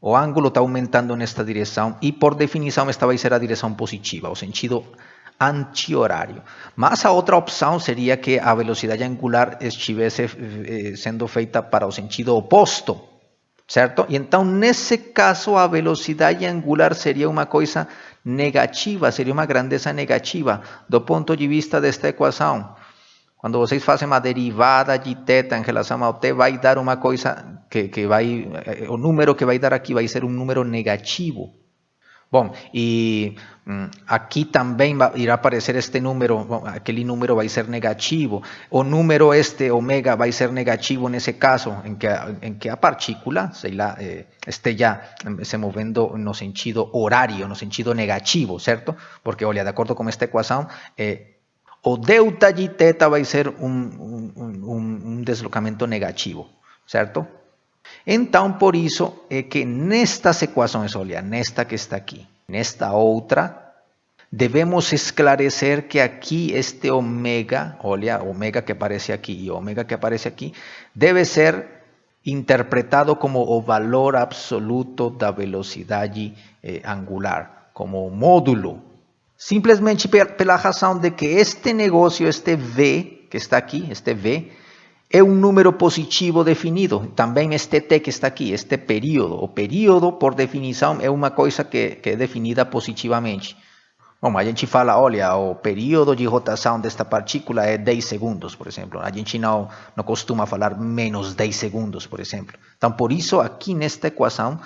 O ângulo está aumentando nesta direção e, por definição, esta vai ser a direção positiva, o sentido anti-horário. Mas a outra opção seria que a velocidade angular estivesse sendo feita para o sentido oposto, certo? E então, nesse caso, a velocidade angular seria uma coisa negativa, seria uma grandeza negativa do ponto de vista desta equação. Quando vocês fazem uma derivada de θ em relação ao t, vai dar uma coisa que vai... O número que vai dar aqui vai ser um número negativo. Bom, e aqui também irá aparecer este número, bom, aquele número vai ser negativo. O número ômega vai ser negativo nesse caso, em que a partícula, sei lá, esteja se movendo no sentido horário, no sentido negativo, certo? Porque, olha, de acordo com esta equação, o delta de θ vai ser um deslocamento negativo, certo? Então, por isso é que nestas equações, olha, nesta que está aqui, nesta outra, devemos esclarecer que aqui este ômega, olha, ômega que aparece aqui e ômega que aparece aqui, deve ser interpretado como o valor absoluto da velocidade angular, como o módulo. Simplesmente pela razão de que este negócio, este V que está aqui, este V, é um número positivo definido. Também este t que está aqui, este período. O período, por definição, é uma coisa que é definida positivamente. Bom, a gente fala, olha, o período de rotação desta partícula é 10 segundos, por exemplo. A gente não costuma falar menos 10 segundos, por exemplo. Então, por isso, aqui nesta equação,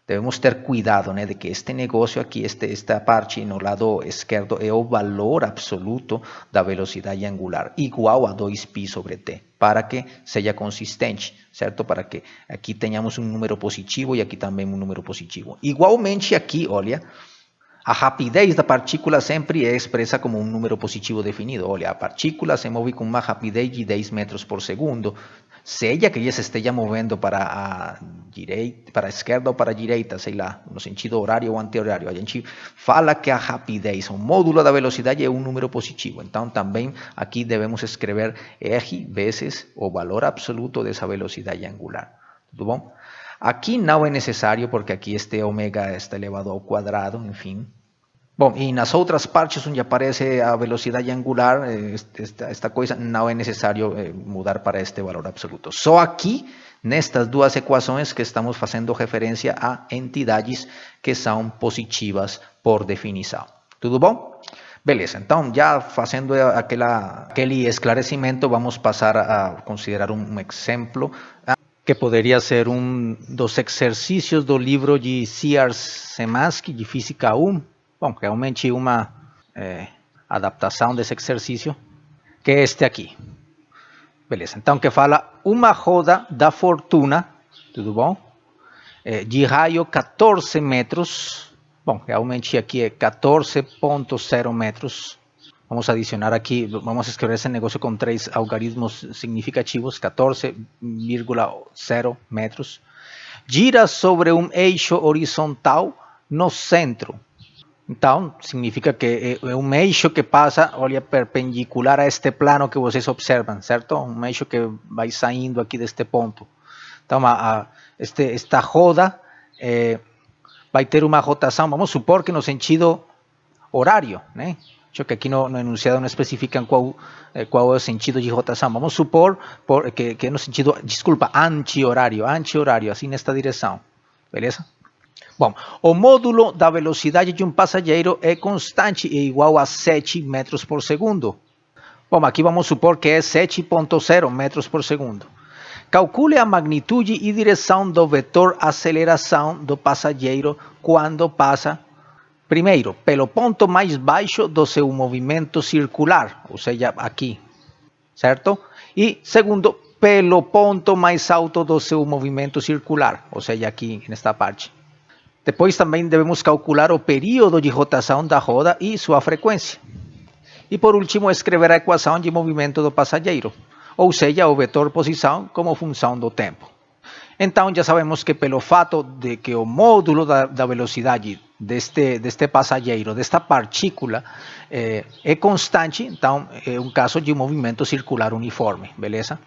devemos ter cuidado, né, de que este negócio aqui, esta parte no lado esquerdo, é o valor absoluto da velocidade angular, igual a 2π sobre t, para que seja consistente, certo? Para que aqui tenhamos um número positivo e aqui também um número positivo. Igualmente aqui, olha, a rapidez da partícula sempre é expressa como um número positivo definido. Olha, a partícula se move com uma rapidez de 10 metros por segundo. Seja que ela se esteja movendo para a direita, para a esquerda ou para a direita, sei lá, no sentido horário ou anti-horário. A gente fala que a rapidez, o módulo da velocidade é um número positivo. Então, também aqui devemos escrever R vezes o valor absoluto dessa velocidade angular. Tudo bom? Aqui não é necessário, porque aqui este ômega está elevado ao quadrado, enfim. Bom, e nas outras partes onde aparece a velocidade angular, esta coisa, não é necessário mudar para este valor absoluto. Só aqui, nestas duas equações que estamos fazendo referência a entidades que são positivas por definição. Tudo bom? Beleza, então já fazendo aquele esclarecimento, vamos passar a considerar um exemplo que poderia ser um dos exercícios do livro de C.R. Szymanski, de Física 1. Bom, realmente uma adaptação desse exercício, que é este aqui. Beleza, então que fala uma roda da fortuna, tudo bom? De raio 14 metros. Bom, realmente aqui é 14,0 metros. Vamos adicionar aqui, vamos escrever esse negócio com 3 algarismos significativos, 14,0 metros. Gira sobre um eixo horizontal no centro. Então, significa que é um eixo que passa, olha, perpendicular a este plano que vocês observam, certo? Um eixo que vai saindo aqui deste ponto. Então, esta roda vai ter uma rotação, vamos supor que no sentido horário, né? Acho que aqui no enunciado não especificam qual é o sentido de rotação. Vamos supor que é no sentido, desculpa, anti-horário, assim nesta direção. Beleza? Bom, o módulo da velocidade de um passageiro é constante e igual a 7 metros por segundo. Bom, aqui vamos supor que é 7,0 metros por segundo. Calcule a magnitude e direção do vetor aceleração do passageiro quando passa, primeiro, pelo ponto mais baixo do seu movimento circular, ou seja, aqui, certo? E segundo, pelo ponto mais alto do seu movimento circular, ou seja, aqui nesta parte. Depois também devemos calcular o período de rotação da roda e sua frequência. E por último, escrever a equação de movimento do passageiro, ou seja, o vetor posição como função do tempo. Então, já sabemos que pelo fato de que o módulo da velocidade deste passageiro, desta partícula, é constante, então é um caso de um movimento circular uniforme, beleza?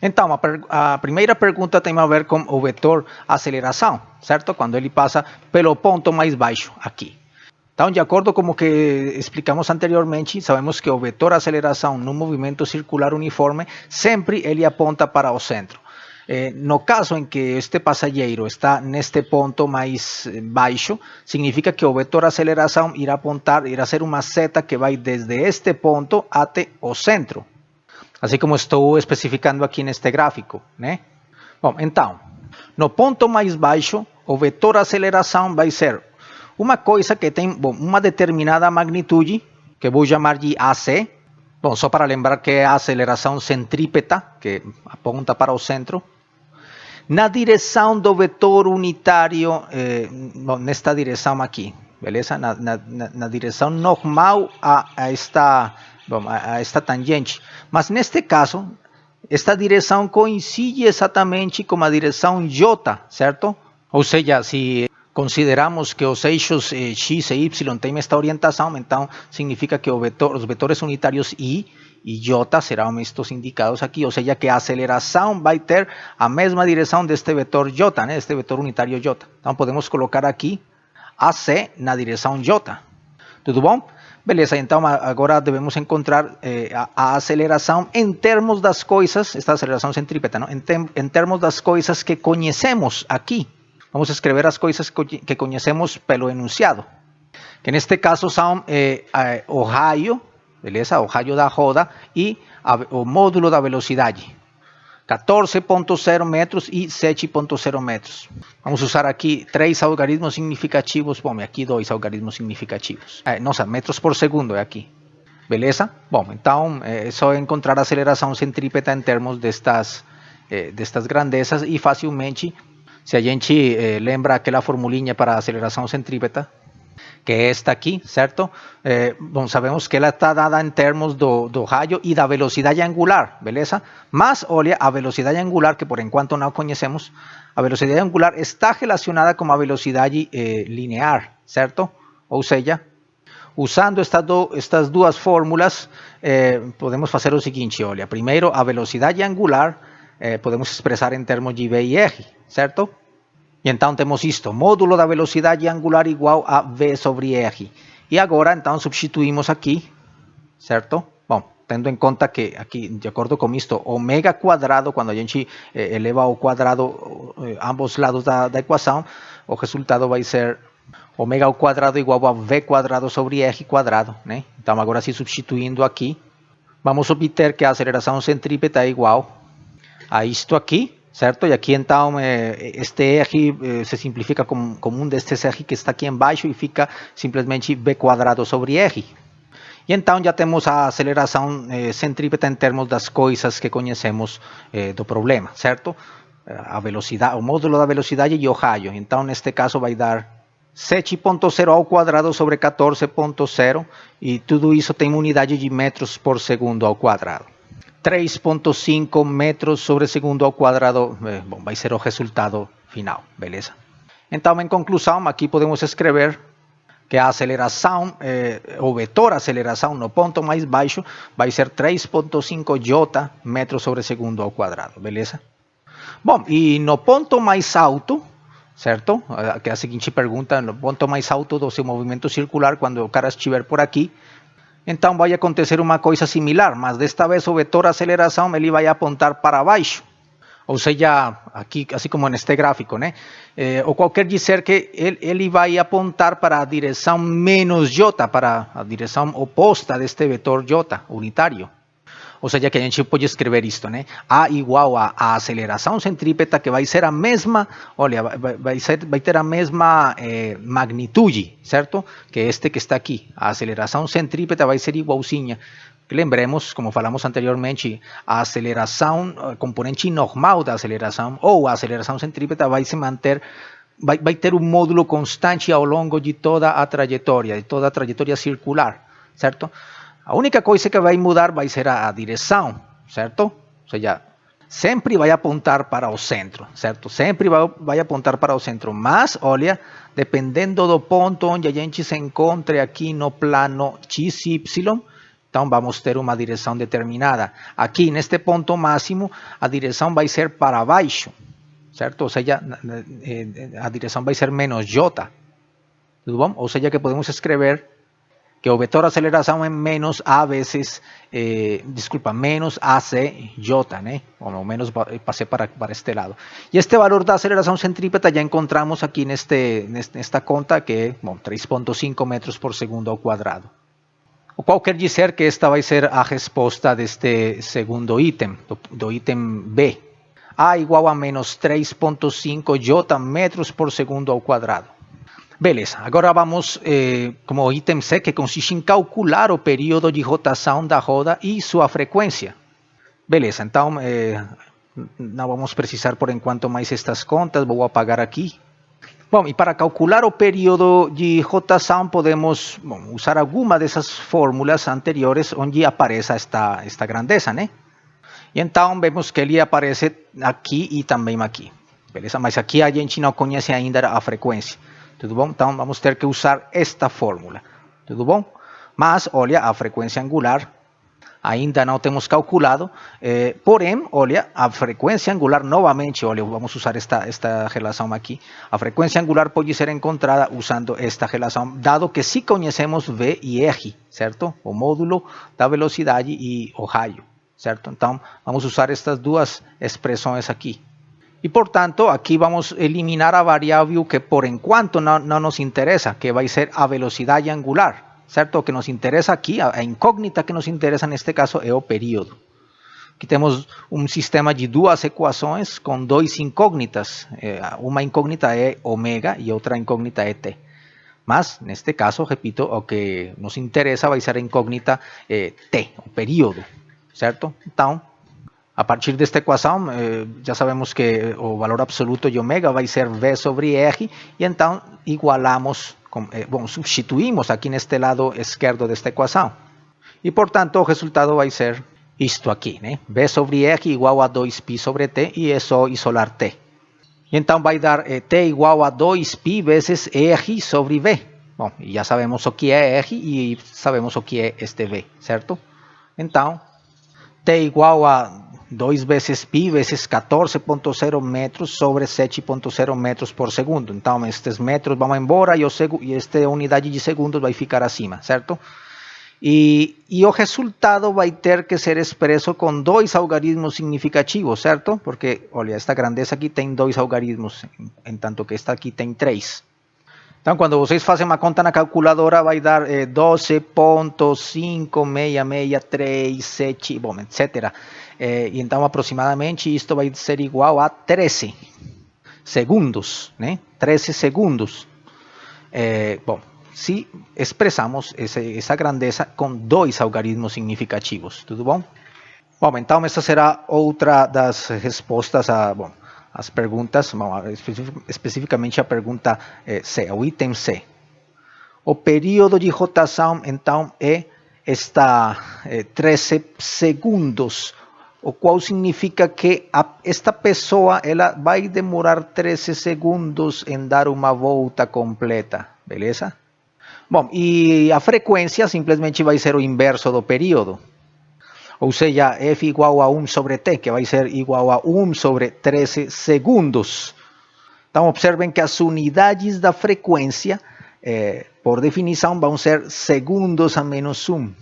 Então, a primeira pergunta tem a ver com o vetor aceleração, certo? Quando ele passa pelo ponto mais baixo, aqui. Então, de acordo com o que explicamos anteriormente, sabemos que o vetor aceleração num movimento circular uniforme, sempre ele aponta para o centro. No caso em que este passageiro está neste ponto mais baixo, significa que o vetor aceleração irá apontar, irá ser uma seta que vai desde este ponto até o centro. Assim como estou especificando aqui neste gráfico, né? Bom, então, no ponto mais baixo, o vetor aceleração vai ser uma coisa que tem uma determinada magnitude, que vou chamar de AC. Bom, só para lembrar que é a aceleração centrípeta, que aponta para o centro. Na direção do vetor unitário, nesta direção aqui, beleza? Na direção normal a esta tangente. Mas neste caso, esta direção coincide exatamente com a direção J, certo? Ou seja, se consideramos que os eixos x e y têm esta orientação, então significa que os vetores unitários I e J serão estes indicados aqui, ou seja, que a aceleração vai ter a mesma direção deste vetor J, né? Este vetor unitário J. Então podemos colocar aqui AC na direção J. Tudo bom? Beleza, então agora devemos encontrar a aceleração em termos das coisas, esta aceleração centrípeta, não? Em termos das coisas que conhecemos aqui. Vamos a escrever as coisas que conhecemos pelo enunciado. Que neste caso são o raio, beleza? O raio da roda e o módulo da velocidade. 14.0 metros e 7.0 metros. Vamos usar aqui 3 algarismos significativos. Bom, aqui 2 algarismos significativos. Nossa, metros por segundo é aqui. Beleza? Bom, então é só encontrar a aceleração centrípeta em termos destas grandezas e facilmente, se a gente lembra aquela formulinha para a aceleração centrípeta, que é esta aqui, certo? Bom, sabemos que ela está dada em termos do raio e da velocidade angular, beleza? Mas, olha, a velocidade angular, que por enquanto não conhecemos, a velocidade angular está relacionada com a velocidade linear, certo? Ou seja, usando estas duas fórmulas, podemos fazer o seguinte, olha, primeiro a velocidade angular podemos expressar em termos de V e R, certo? E então temos isto, módulo da velocidade angular igual a V sobre R. E agora, então, substituímos aqui, certo? Bom, tendo em conta que aqui, de acordo com isto, ômega quadrado, quando a gente eleva ao quadrado ambos lados da equação, o resultado vai ser ômega ao quadrado igual a V quadrado sobre R quadrado, né? Então, agora se substituindo aqui, vamos obter que a aceleração centrípeta é igual a isto aqui, certo? E aqui então este R se simplifica como um destes R que está aqui embaixo e fica simplesmente V quadrado sobre R. E então já temos a aceleração centrípeta em termos das coisas que conhecemos do problema, certo? A velocidade, o módulo da velocidade e o raio. Então neste caso vai dar 7.0 ao quadrado sobre 14.0 e tudo isso tem unidade de metros por segundo ao quadrado. 3.5 metros sobre segundo ao quadrado, bom, vai ser o resultado final, beleza? Então, em conclusão, aqui podemos escrever que a aceleração, o vetor aceleração no ponto mais baixo vai ser 3.5 J metros sobre segundo ao quadrado, beleza? Bom, e no ponto mais alto, certo? Aqui é a seguinte pergunta, no ponto mais alto do seu movimento circular, quando o cara estiver por aqui, então vai acontecer uma coisa similar, mas desta vez o vetor aceleração ele vai apontar para baixo. Ou seja, aqui, assim como neste gráfico, né? O qual quer dizer que ele vai apontar para a direção menos J, para a direção oposta deste vetor J unitário. Ou seja, que a gente pode escrever isto, né? A igual a aceleração centrípeta, que vai ser a mesma, olha, vai ter a mesma magnitude, certo? Que este que está aqui. A aceleração centrípeta vai ser igualzinha. Lembremos, como falamos anteriormente, a aceleração, a componente normal da aceleração, ou a aceleração centrípeta vai se manter, vai ter um módulo constante ao longo de toda a trajetória circular, certo? A única coisa que vai mudar vai ser a direção, certo? Ou seja, sempre vai apontar para o centro, certo? Sempre vai apontar para o centro, mas, olha, dependendo do ponto onde a gente se encontre aqui no plano x e y, então vamos ter uma direção determinada. Aqui, neste ponto máximo, a direção vai ser para baixo, certo? Ou seja, a direção vai ser menos J. Tudo bom? Ou seja, que podemos escrever que o vetor aceleração é menos A vezes, menos ACJ, né? Ou menos passei para este lado. E este valor da aceleração centrípeta já encontramos aqui nesta conta, que é 3,5 metros por segundo ao quadrado. O qual quer dizer que esta vai ser a resposta deste segundo item, do item B. A igual a menos 3,5 J metros por segundo ao quadrado. Beleza, agora vamos como item C, que consiste em calcular o período de rotação da roda e sua frequência. Beleza, então não vamos precisar por enquanto mais estas contas, vou apagar aqui. Bom, e para calcular o período de rotação podemos usar alguma dessas fórmulas anteriores onde apareça esta grandeza, né? E então vemos que ele aparece aqui e também aqui. Beleza? Mas aqui a gente não conhece ainda a frequência. Tudo bom? Então vamos ter que usar esta fórmula. Tudo bom? Mas olha, a frequência angular ainda não temos calculado, porém, olha, a frequência angular novamente, olha, vamos usar esta relação aqui. A frequência angular pode ser encontrada usando esta relação, dado que sim conhecemos V e R, certo? O módulo da velocidade e o raio, certo? Então, vamos usar estas duas expressões aqui. E, portanto, aqui vamos eliminar a variável que por enquanto não nos interessa, que vai ser a velocidade angular, certo? O que nos interessa aqui, a incógnita que nos interessa neste caso é o período. Aqui temos um sistema de duas equações com duas incógnitas. Uma incógnita é ômega e outra incógnita é t. Mas, neste caso, repito, o que nos interessa vai ser a incógnita t, o período, certo? Então, a partir desta equação, já sabemos que o valor absoluto de ômega vai ser V sobre R, e então igualamos, substituímos aqui neste lado esquerdo desta equação. E, portanto, o resultado vai ser isto aqui, né? V sobre R igual a 2π sobre t, e é só isolar t. E então vai dar t igual a 2π vezes R sobre V. Bom, já sabemos o que é R e sabemos o que é este V, certo? Então, t igual a 2 vezes π vezes 14,0 metros sobre 7,0 metros por segundo. Então, estes metros vão embora e esta unidade de segundos vai ficar acima, certo? E o resultado vai ter que ser expresso com dois algarismos significativos, certo? Porque, olha, esta grandeza aqui tem dois algarismos, enquanto que esta aqui tem 3. Então, quando vocês fazem uma conta na calculadora, vai dar 12,5663, bom, etc. E então, aproximadamente, isto vai ser igual a 13 segundos, né? 13 segundos. Bom, se expressamos essa grandeza com dois algarismos significativos, tudo bom? Bom, então, essa será outra das respostas às perguntas, especificamente a pergunta C, o item C. O período de rotação, então, é 13 segundos, o qual significa que esta pessoa ela vai demorar 13 segundos em dar uma volta completa, beleza? Bom, e a frequência simplesmente vai ser o inverso do período. Ou seja, F igual a 1 sobre T, que vai ser igual a 1 sobre 13 segundos. Então, observem que as unidades da frequência, por definição, vão ser segundos a menos 1.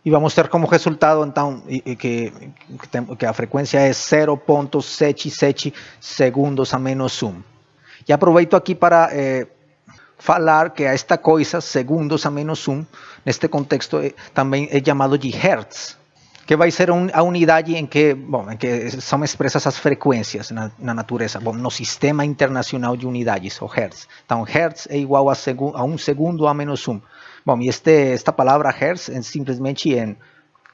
E vamos ter como resultado, então, que a frequência é 0,77 segundos a menos 1. E aproveito aqui para falar que esta coisa, segundos a menos 1, neste contexto também é chamado de Hertz, que vai ser a unidade em que são expressas as frequências na natureza, no Sistema Internacional de Unidades, o Hertz. Então, Hertz é igual a 1 segundo a menos 1. Bom, e esta palavra Hertz é simplesmente em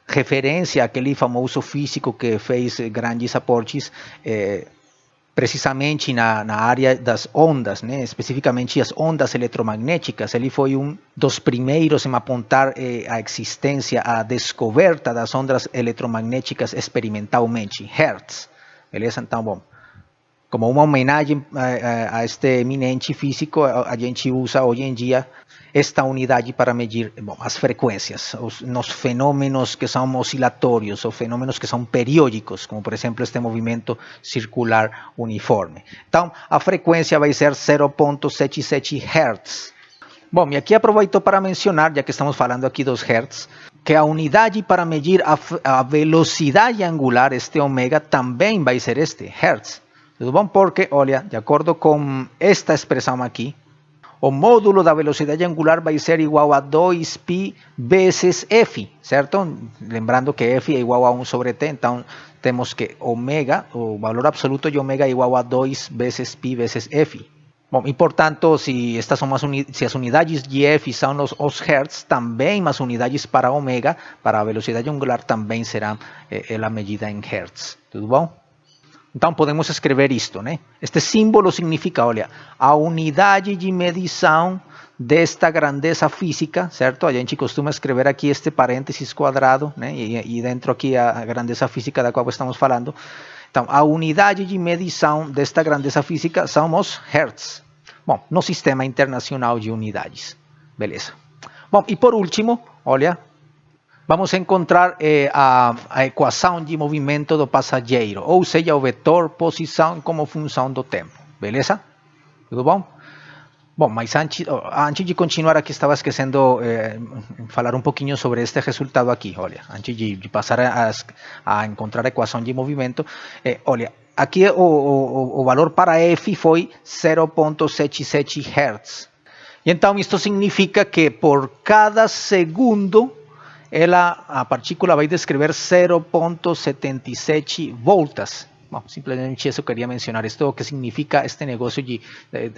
referência àquele famoso físico que fez grandes aportes precisamente na área das ondas, né? Especificamente as ondas eletromagnéticas. Ele foi um dos primeiros em apontar a existência, a descoberta das ondas eletromagnéticas experimentalmente, Hertz. Beleza? Então, bom, como uma homenagem a este eminente físico, a gente usa hoje em dia esta unidade para medir as frequências, nos fenômenos que são oscilatórios, ou fenômenos que são periódicos, como por exemplo este movimento circular uniforme. Então, a frequência vai ser 0,77 Hz. Bom, e aqui aproveito para mencionar, já que estamos falando aqui dos hertz, que a unidade para medir a velocidade angular, este ômega, também vai ser este, hertz. Tudo bom? Porque, olha, de acordo com esta expressão aqui, o módulo da velocidade angular vai ser igual a 2π vezes f, certo? Lembrando que f é igual a 1 sobre t, então temos que ômega, o valor absoluto de ômega é igual a 2 vezes π vezes f. Bom, e portanto, se as unidades de f são os hertz, também as unidades para ômega, para a velocidade angular, também serão a medida em hertz. Tudo bom? Então podemos escrever isto, né? Este símbolo significa, olha, a unidade de medição desta grandeza física, certo? A gente costuma escrever aqui este parênteses quadrado, né? E dentro aqui a grandeza física da qual estamos falando. Então, a unidade de medição desta grandeza física são os hertz. Bom, no Sistema Internacional de Unidades. Beleza. Bom, e por último, olha, vamos encontrar a equação de movimento do passageiro, ou seja, o vetor posição como função do tempo. Beleza? Tudo bom? Bom, mas antes de continuar aqui, estava esquecendo falar um pouquinho sobre este resultado aqui. Olha, antes de passar a encontrar a equação de movimento, olha, aqui o valor para F foi 0,77 Hz. E então, isto significa que por cada segundo, a partícula vai descrever 0,77 voltas. Bom, simplesmente isso eu queria mencionar. Isto é o que significa este negócio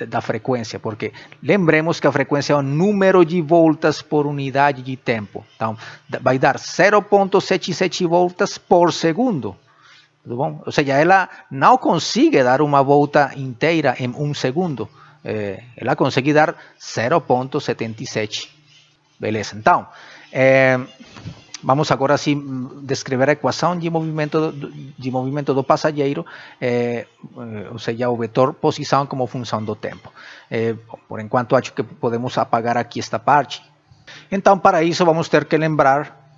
da frequência, porque lembremos que a frequência é o número de voltas por unidade de tempo. Então, vai dar 0,77 voltas por segundo. Tudo bom? Ou seja, ela não consegue dar uma volta inteira em um segundo. Ela consegue dar 0,77. Beleza, então... vamos agora sim descrever a equação de movimento do passageiro, ou seja, o vetor posição como função do tempo. Por enquanto, acho que podemos apagar aqui esta parte. Então, para isso, vamos ter que lembrar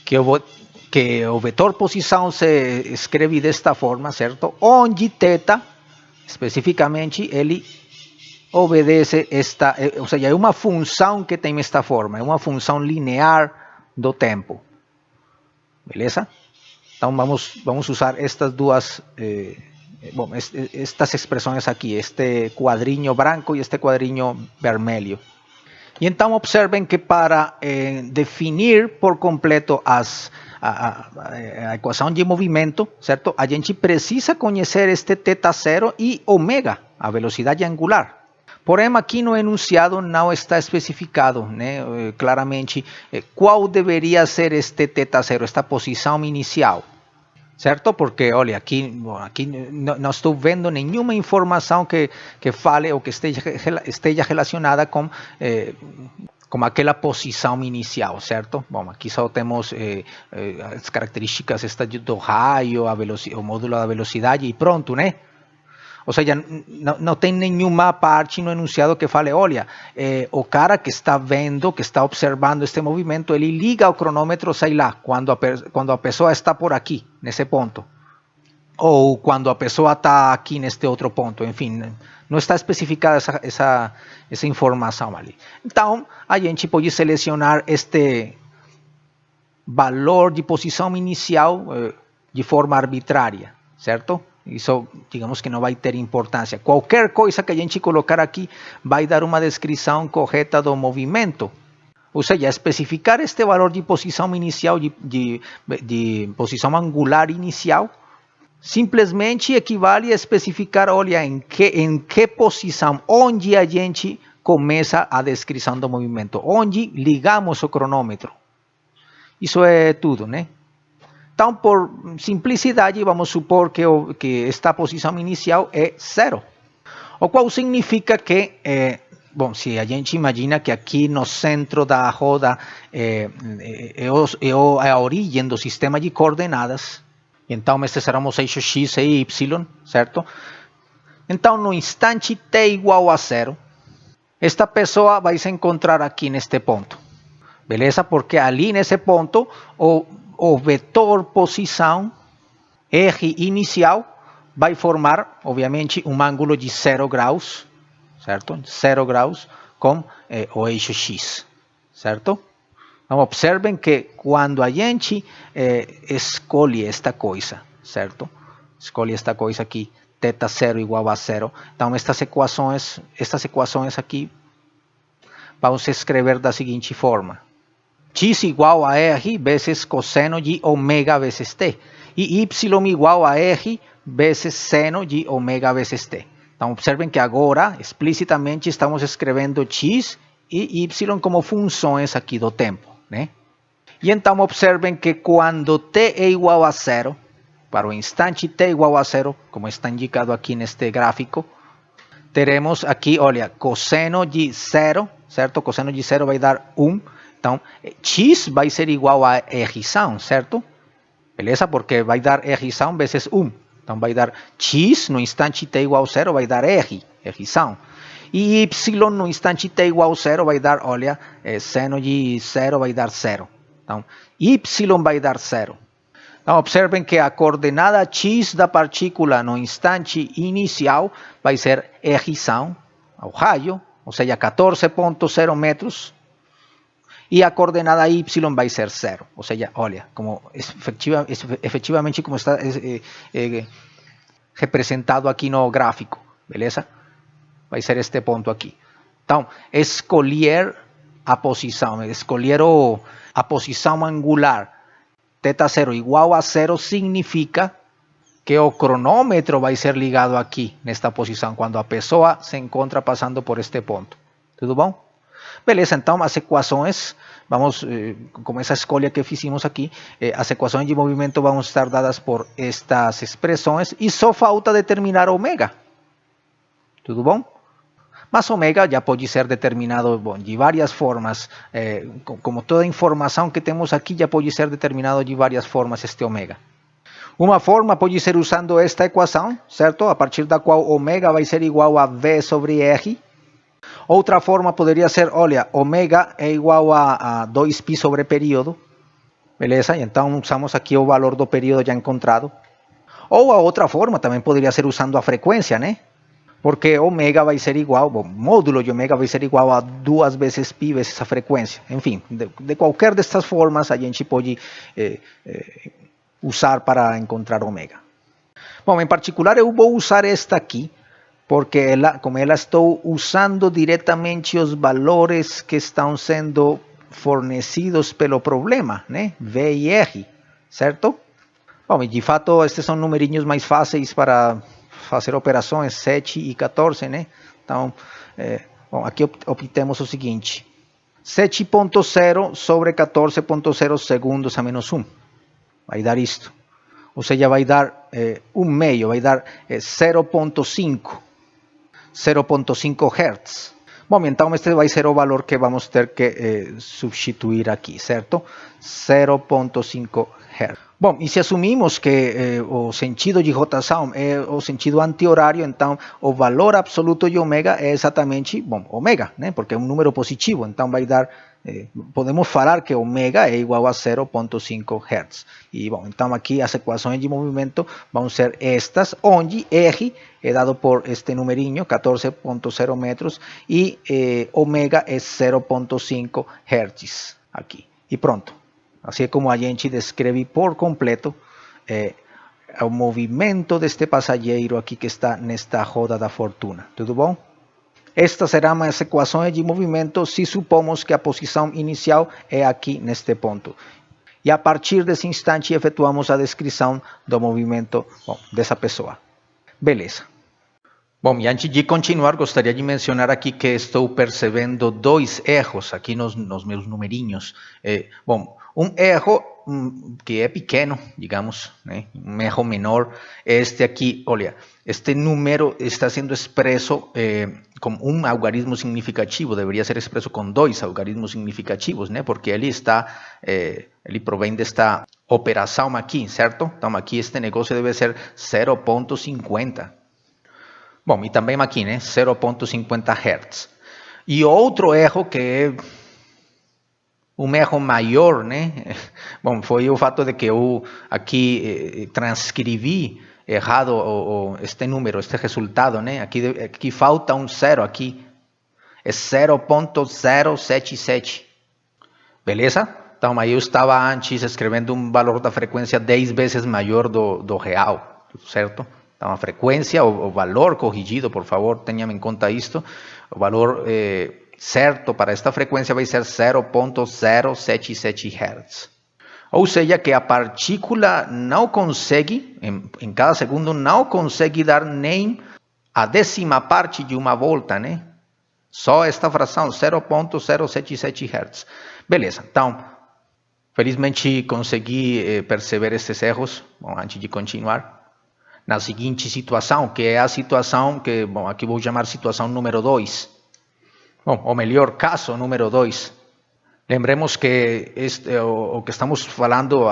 que o vetor posição se escreve desta forma, certo? Onde θ, especificamente, ele obedece ou seja, é uma função que tem esta forma, é uma função linear do tempo. Beleza? Então vamos usar estas duas, estas expressões aqui, este quadrinho branco e este quadrinho vermelho. E então observem que para definir por completo a equação de movimento, certo? A gente precisa conhecer este θ0 e ômega, a velocidade angular. Porém, aqui no enunciado não está especificado, né, claramente qual deveria ser este θ0, esta posição inicial, certo? Porque, olha, aqui não estou vendo nenhuma informação que fale ou que esteja relacionada com aquela posição inicial, certo? Bom, aqui só temos as características do raio, o módulo da velocidade e pronto, né? Ou seja, não tem nenhuma parte no enunciado que fale, olha, o cara que está vendo, que está observando este movimento, ele liga o cronômetro, sei lá, quando a pessoa está por aqui, nesse ponto. Ou quando a pessoa está aqui neste outro ponto, enfim, não está especificada essa informação ali. Então, a gente pode selecionar este valor de posição inicial de forma arbitrária, certo? Isso, digamos que não vai ter importância. Qualquer coisa que a gente colocar aqui vai dar uma descrição correta do movimento. Ou seja, especificar este valor de posição inicial, de posição angular inicial, simplesmente equivale a especificar, olha, em que posição, onde a gente começa a descrição do movimento, onde ligamos o cronômetro. Isso é tudo, né? Então, por simplicidade, vamos supor que esta posição inicial é 0. O qual significa que, bom, se a gente imagina que aqui no centro da roda é a origem do sistema de coordenadas, então estes serão os eixos x e y, certo? Então, no instante t igual a 0, esta pessoa vai se encontrar aqui neste ponto. Beleza? Porque ali nesse ponto, o vetor posição, R inicial, vai formar, obviamente, um ângulo de 0 graus, certo? 0 graus, com o eixo X, certo? Então, observem que quando a gente escolhe esta coisa, certo? Escolhe esta coisa aqui, θ 0 igual a 0. Então, estas equações aqui, vamos escrever da seguinte forma. X igual a R vezes cosseno de ômega vezes T. E Y igual a R vezes seno de ômega vezes T. Então, observem que agora, explicitamente, estamos escrevendo X e Y como funções aqui do tempo, né? E então, observem que quando T é igual a 0, para o instante T igual a 0, como está indicado aqui neste gráfico, teremos aqui, olha, cosseno de 0, certo? Cosseno de 0 vai dar 1. Então, X vai ser igual a R, certo? Beleza? Porque vai dar R vezes 1. Então, vai dar X no instante T igual a 0, vai dar R. E Y no instante T igual a 0 vai dar, olha, seno de 0 vai dar 0. Então, Y vai dar 0. Então, observem que a coordenada X da partícula no instante inicial vai ser R, ao raio, ou seja, 14,0 metros. E a coordenada Y vai ser 0. Ou seja, olha, como efetivamente como está representado aqui no gráfico, beleza? Vai ser este ponto aqui. Então, escolher a posição, a posição angular θ 0 igual a 0 significa que o cronômetro vai ser ligado aqui, nesta posição, quando a pessoa se encontra passando por este ponto. Tudo bom? Beleza, então as equações, vamos, com essa escolha que fizemos aqui, as equações de movimento vão estar dadas por estas expressões e só falta determinar ômega. Tudo bom? Mas ômega já pode ser determinado de várias formas, como toda informação que temos aqui já pode ser determinado de várias formas este ômega. Uma forma pode ser usando esta equação, certo? A partir da qual ômega vai ser igual a V sobre R. Outra forma poderia ser, olha, ômega é igual a 2π sobre período. Beleza? Então usamos aqui o valor do período já encontrado. Ou a outra forma também poderia ser usando a frequência, né? Porque ômega vai ser igual, módulo de ômega vai ser igual a 2 vezes π vezes a frequência. Enfim, de qualquer destas formas a gente pode usar para encontrar ômega. Bom, em particular eu vou usar esta aqui, porque como ela estou usando diretamente os valores que estão sendo fornecidos pelo problema, né? V e R, certo? Bom, e de fato estes são numerinhos mais fáceis para fazer operações, 7 e 14, né? Então, bom, aqui obtemos o seguinte: 7,0 sobre 14,0 segundos a menos 1. Vai dar isto. Ou seja, vai dar 1/2, vai dar 0,5 Hz. Bom, então este vai ser o valor que vamos ter que substituir aqui, certo? 0,5 Hz. Bom, e se assumimos que o sentido de rotação é o sentido anti-horário, então o valor absoluto de ômega é exatamente, bom, ômega, né? Porque é um número positivo, então vai dar, podemos falar que ômega é igual a 0,5 Hz. E, bom, então aqui as equações de movimento vão ser estas, onde R é dado por este numerinho, 14,0 metros, e ômega é 0,5 Hz aqui. E pronto. Assim é como a gente descreve por completo o movimento deste passageiro aqui que está nesta roda da fortuna. Tudo bom? Estas serão as equações de movimento se supomos que a posição inicial é aqui neste ponto. E a partir desse instante efetuamos a descrição do movimento dessa pessoa. Beleza. Bom, e antes de continuar, gostaria de mencionar aqui que estou percebendo dois erros aqui nos meus numerinhos. Bom, um erro que é pequeno, digamos, né? Um erro menor, é este aqui, olha, este número está sendo expresso com um algarismo significativo, deveria ser expresso com 2 algarismos significativos, né? Porque ele provém desta operação aqui, certo? Então aqui este negócio deve ser 0,50. Bom, e também aqui, né? 0,50 Hz. E outro erro que é um erro maior, né? Bom, foi o fato de que eu aqui transcrevi errado este número, este resultado, né? Aqui falta um 0 aqui. é 0.077. Beleza? Então, aí eu estava antes escrevendo um valor da frequência 10 vezes maior do real, certo? Então, a frequência, o valor corrigido, por favor, tenham em conta isto, o valor certo para esta frequência vai ser 0.077 Hz. Ou seja, que a partícula não consegue, em cada segundo, não consegue dar nem a décima parte de uma volta, né? Só esta fração, 0.077 Hz. Beleza, então, felizmente consegui perceber estes erros, bom, antes de continuar. Na seguinte situação, que é a situação que, bom, aqui vou chamar situação número 2. Bom, ou melhor, caso número 2. Lembremos que o que estamos falando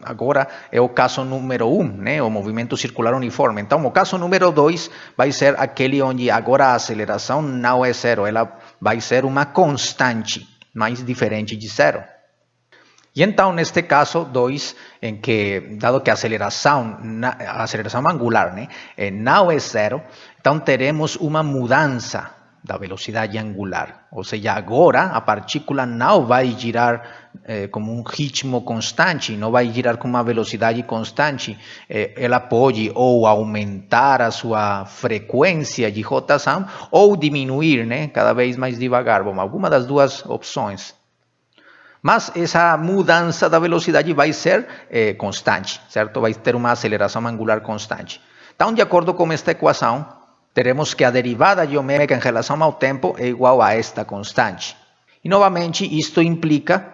agora é o caso número 1, né? O movimento circular uniforme. Então, o caso número 2 vai ser aquele onde agora a aceleração não é zero, ela vai ser uma constante, mais diferente de zero. E então, neste caso 2, em que, dado que a aceleração angular, né, não é zero, então teremos uma mudança da velocidade angular. Ou seja, agora a partícula não vai girar como um ritmo constante, não vai girar com uma velocidade constante. Ela pode ou aumentar a sua frequência de rotação ou diminuir, né, cada vez mais devagar. Bom, alguma das duas opções. Mas essa mudança da velocidade vai ser constante, certo? Vai ter uma aceleração angular constante. Então, de acordo com esta equação, teremos que a derivada de ômega em relação ao tempo é igual a esta constante. E, novamente, isto implica,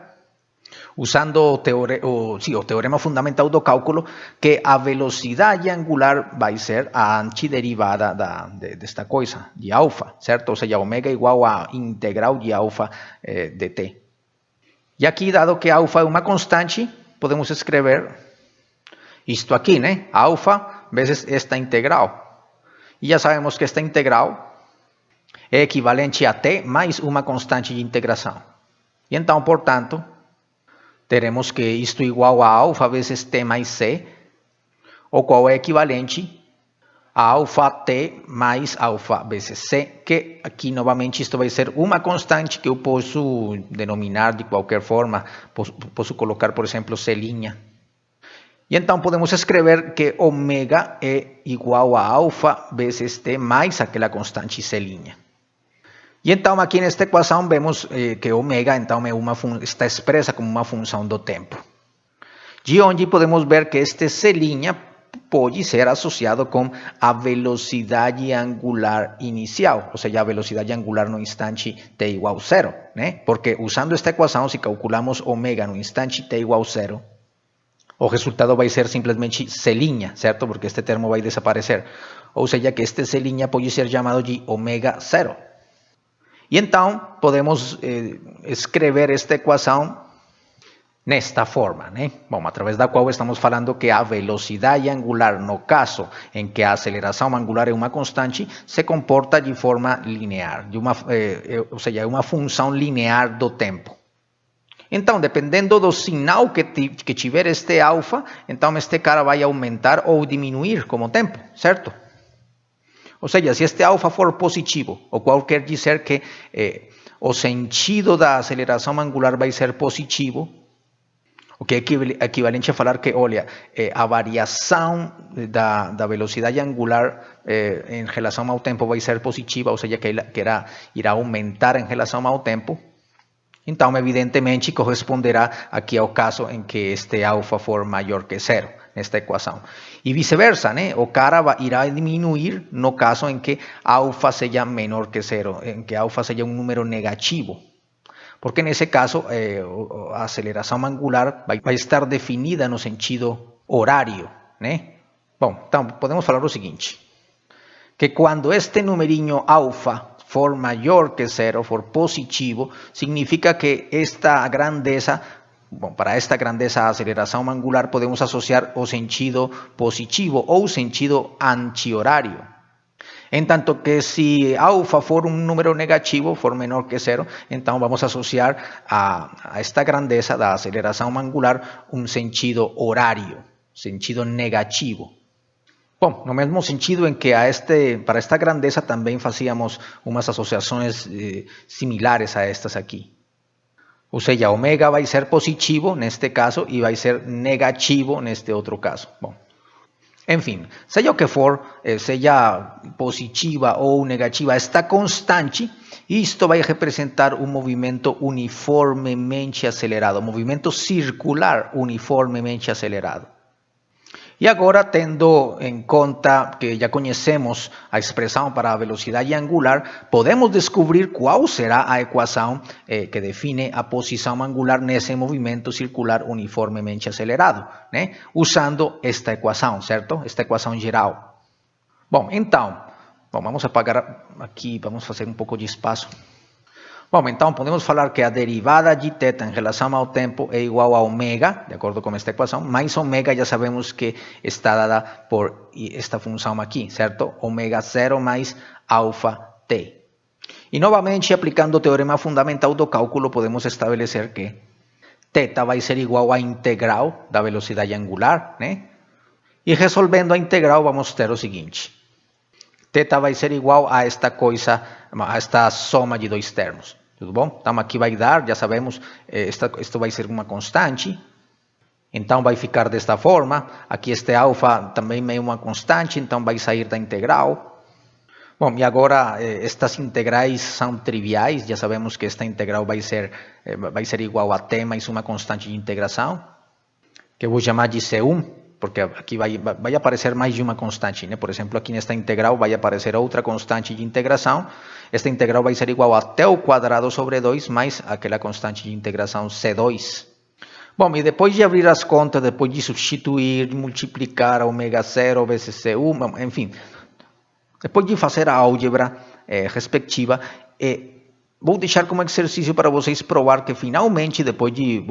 usando o teorema fundamental do cálculo, que a velocidade angular vai ser a antiderivada desta coisa, de alfa, certo? Ou seja, ômega é igual a integral de alfa dt. E aqui, dado que alfa é uma constante, podemos escrever isto aqui, né? Alfa vezes esta integral. E já sabemos que esta integral é equivalente a t mais uma constante de integração. E então, portanto, teremos que isto é igual a alfa vezes t mais c, o qual é equivalente a alfa t mais alfa vezes c, que aqui novamente isto vai ser uma constante que eu posso denominar de qualquer forma, posso colocar, por exemplo, c'. E então podemos escrever que ômega é igual a alfa vezes t mais aquela constante c'. E então aqui nesta equação vemos que ômega então está expressa como uma função do tempo. De onde podemos ver que este c' pode ser associado com a velocidade angular inicial, ou seja, a velocidade angular no instante t igual a zero, né? Porque usando esta equação, se calculamos ômega no instante t igual a zero, o resultado vai ser simplesmente c', certo? Porque este termo vai desaparecer. Ou seja, que este c' pode ser chamado de ômega zero. E então, podemos escrever esta equação nesta forma, né? Bom, através da qual estamos falando que a velocidade angular, no caso em que a aceleração angular é uma constante, se comporta de forma linear, ou seja, é uma função linear do tempo. Então, dependendo do sinal que tiver este alfa, então este cara vai aumentar ou diminuir com o tempo, certo? Ou seja, se este alfa for positivo, o qual quer dizer que o sentido da aceleração angular vai ser positivo, o que é equivalente a falar que, olha, a variação da velocidade angular em relação ao tempo vai ser positiva, ou seja, que irá aumentar em relação ao tempo. Então, evidentemente, corresponderá aqui ao caso em que este alfa for maior que zero, nesta equação. E vice-versa, né? O cara irá diminuir no caso em que alfa seja menor que zero, em que alfa seja um número negativo. Porque nesse caso, a aceleração angular vai estar definida no sentido horário, né? Bom, então, podemos falar o seguinte, que quando este numerinho alfa for maior que zero, for positivo, significa que esta grandeza, para esta grandeza a aceleração angular podemos associar o sentido positivo ou sentido anti-horário. En tanto que se alfa for um número negativo, for menor que zero, então vamos associar a esta grandeza da aceleração angular um sentido horário, sentido negativo. Bom, no mesmo sentido em que para esta grandeza também fazíamos umas associações similares a estas aqui. Ou seja, ômega vai ser positivo neste caso e vai ser negativo neste outro caso. Bom, enfim, seja o que for, seja positiva ou negativa, esta constante, isto vai representar um movimento uniformemente acelerado, um movimento circular uniformemente acelerado. E agora, tendo em conta que já conhecemos a expressão para a velocidade angular, podemos descobrir qual será a equação que define a posição angular nesse movimento circular uniformemente acelerado, né? Usando esta equação, certo? Esta equação geral. Bom, então, vamos apagar aqui, vamos fazer um pouco de espaço. Bom, então podemos falar que a derivada de θ em relação ao tempo é igual a ômega, de acordo com esta equação, mais ômega já sabemos que está dada por esta função aqui, certo? Ômega 0 mais alfa t. E novamente, aplicando o teorema fundamental do cálculo, podemos estabelecer que θ vai ser igual à integral da velocidade angular, né? E resolvendo a integral, vamos ter o seguinte. θ vai ser igual a esta coisa, a esta soma de dois termos. Tudo bom? Então aqui vai dar, já sabemos, isto vai ser uma constante. Então vai ficar desta forma. Aqui este alfa também é uma constante, então vai sair da integral. Bom, e agora estas integrais são triviais. Já sabemos que esta integral vai ser igual a t mais uma constante de integração, que eu vou chamar de C1. Porque aqui vai aparecer mais de uma constante, né? Por exemplo, aqui nesta integral vai aparecer outra constante de integração. Esta integral vai ser igual a t ao quadrado sobre 2 mais aquela constante de integração C2. Bom, e depois de abrir as contas, depois de substituir, de multiplicar ômega 0 vezes C1, enfim, depois de fazer a álgebra respectiva, vou deixar como exercício para vocês provar que finalmente, depois de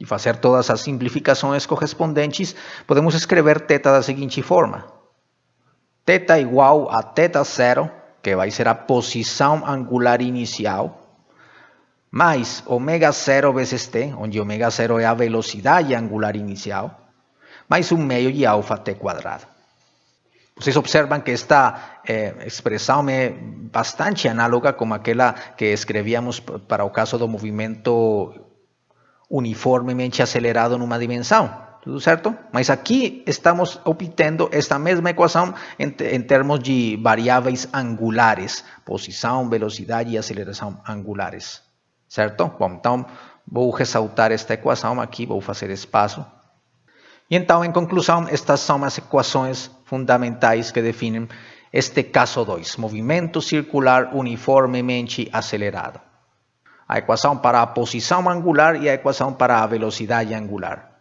fazer todas as simplificações correspondentes, podemos escrever θ da seguinte forma. θ igual a θ0, que vai ser a posição angular inicial, mais ômega 0 vezes t, onde ômega 0 é a velocidade angular inicial, mais 1 meio de alfa t quadrado. Vocês observam que esta expressão é bastante análoga com aquela que escrevíamos para o caso do movimento uniformemente acelerado numa dimensão, tudo certo? Mas aqui estamos obtendo esta mesma equação em termos de variáveis angulares, posição, velocidade e aceleração angulares, certo? Bom, então vou ressaltar esta equação aqui, vou fazer espaço. E então, em conclusão, estas são as equações fundamentais que definem este caso 2, movimento circular uniformemente acelerado. A equação para a posição angular e a equação para a velocidade angular,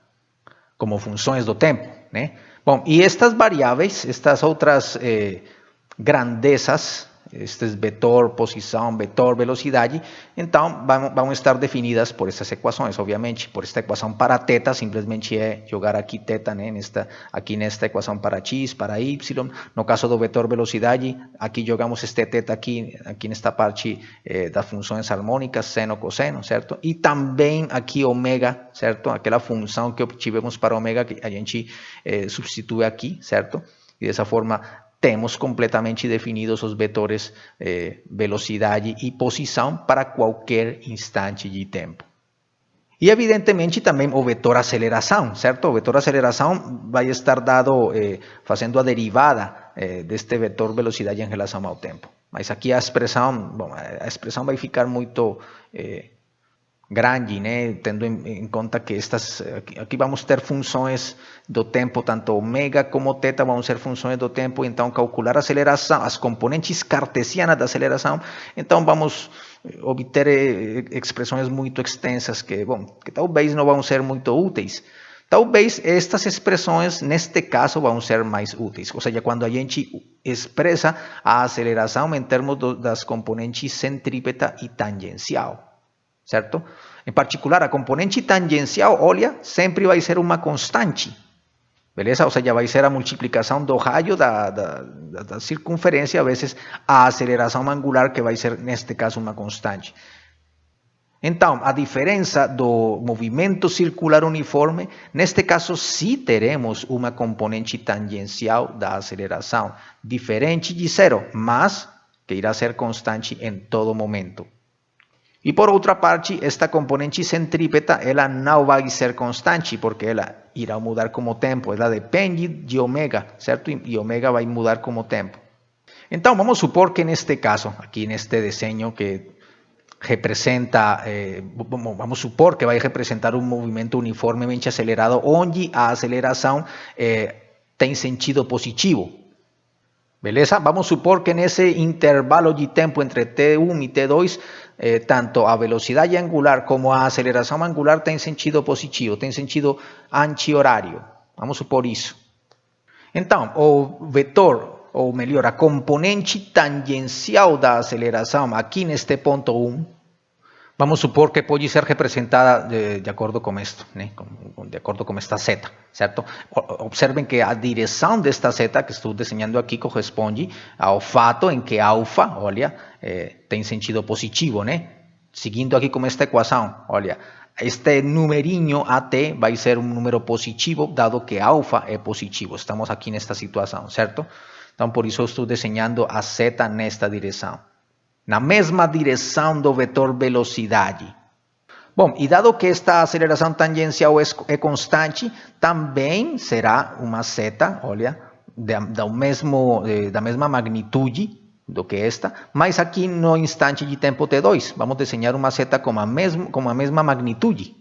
como funções do tempo, né? Bom, e estas variáveis, estas outras grandezas, este vetor posição, vetor velocidade, então vão estar definidas por estas equações, obviamente. Por esta equação para θ, simplesmente é jogar aqui θ, né? Aqui nesta equação para x, para y. No caso do vetor velocidade, aqui jogamos este θ aqui nesta parte das funções harmônicas, seno, cosseno, certo? E também aqui ômega, certo? Aquela função que obtivemos para ômega, que a gente substitui aqui, certo? E dessa forma temos completamente definidos os vetores velocidade e posição para qualquer instante de tempo. E evidentemente também o vetor aceleração, certo? O vetor aceleração vai estar dado fazendo a derivada deste vetor velocidade em relação ao tempo. Mas aqui a expressão vai ficar muito grande, né? Tendo em conta que aqui vamos ter funções do tempo, tanto ômega como θ vão ser funções do tempo, então calcular a aceleração, as componentes cartesianas da aceleração, então vamos obter expressões muito extensas que talvez não vão ser muito úteis. Talvez estas expressões, neste caso, vão ser mais úteis. Ou seja, quando a gente expressa a aceleração em termos das componentes centrípeta e tangencial. Certo? Em particular, a componente tangencial, olha, sempre vai ser uma constante. Beleza? Ou seja, vai ser a multiplicação do raio da circunferência vezes a aceleração angular, que vai ser, neste caso, uma constante. Então, a diferença do movimento circular uniforme, neste caso, sim teremos uma componente tangencial da aceleração, diferente de zero, mas que irá ser constante em todo momento. E por outra parte, esta componente centrípeta, ela não vai ser constante, porque ela irá mudar como tempo, ela depende de ômega, certo? E ômega vai mudar como tempo. Então, vamos supor que neste caso, aqui neste desenho que representa, vamos supor que vai representar um movimento uniformemente acelerado, onde a aceleração tem sentido positivo. Beleza? Vamos supor que nesse intervalo de tempo entre T1 e T2, tanto a velocidade angular como a aceleração angular tem sentido positivo, tem sentido anti-horário. Vamos supor isso. Então, o vetor, ou melhor, a componente tangencial da aceleração aqui neste ponto 1, vamos supor que pode ser representada de acordo com isto, né? De acordo com esta seta, certo? Observem que a direção desta seta que estou desenhando aqui corresponde ao fato em que alfa, olha, tem sentido positivo, né? Seguindo aqui com esta equação, olha, este numerinho AT vai ser um número positivo, dado que alfa é positivo. Estamos aqui nesta situação, certo? Então, por isso eu estou desenhando a seta nesta direção. Na mesma direção do vetor velocidade. Bom, e dado que esta aceleração tangencial é constante, também será uma seta, olha, da mesma magnitude do que esta, mas aqui no instante de tempo T2. Vamos desenhar uma seta com a mesma magnitude.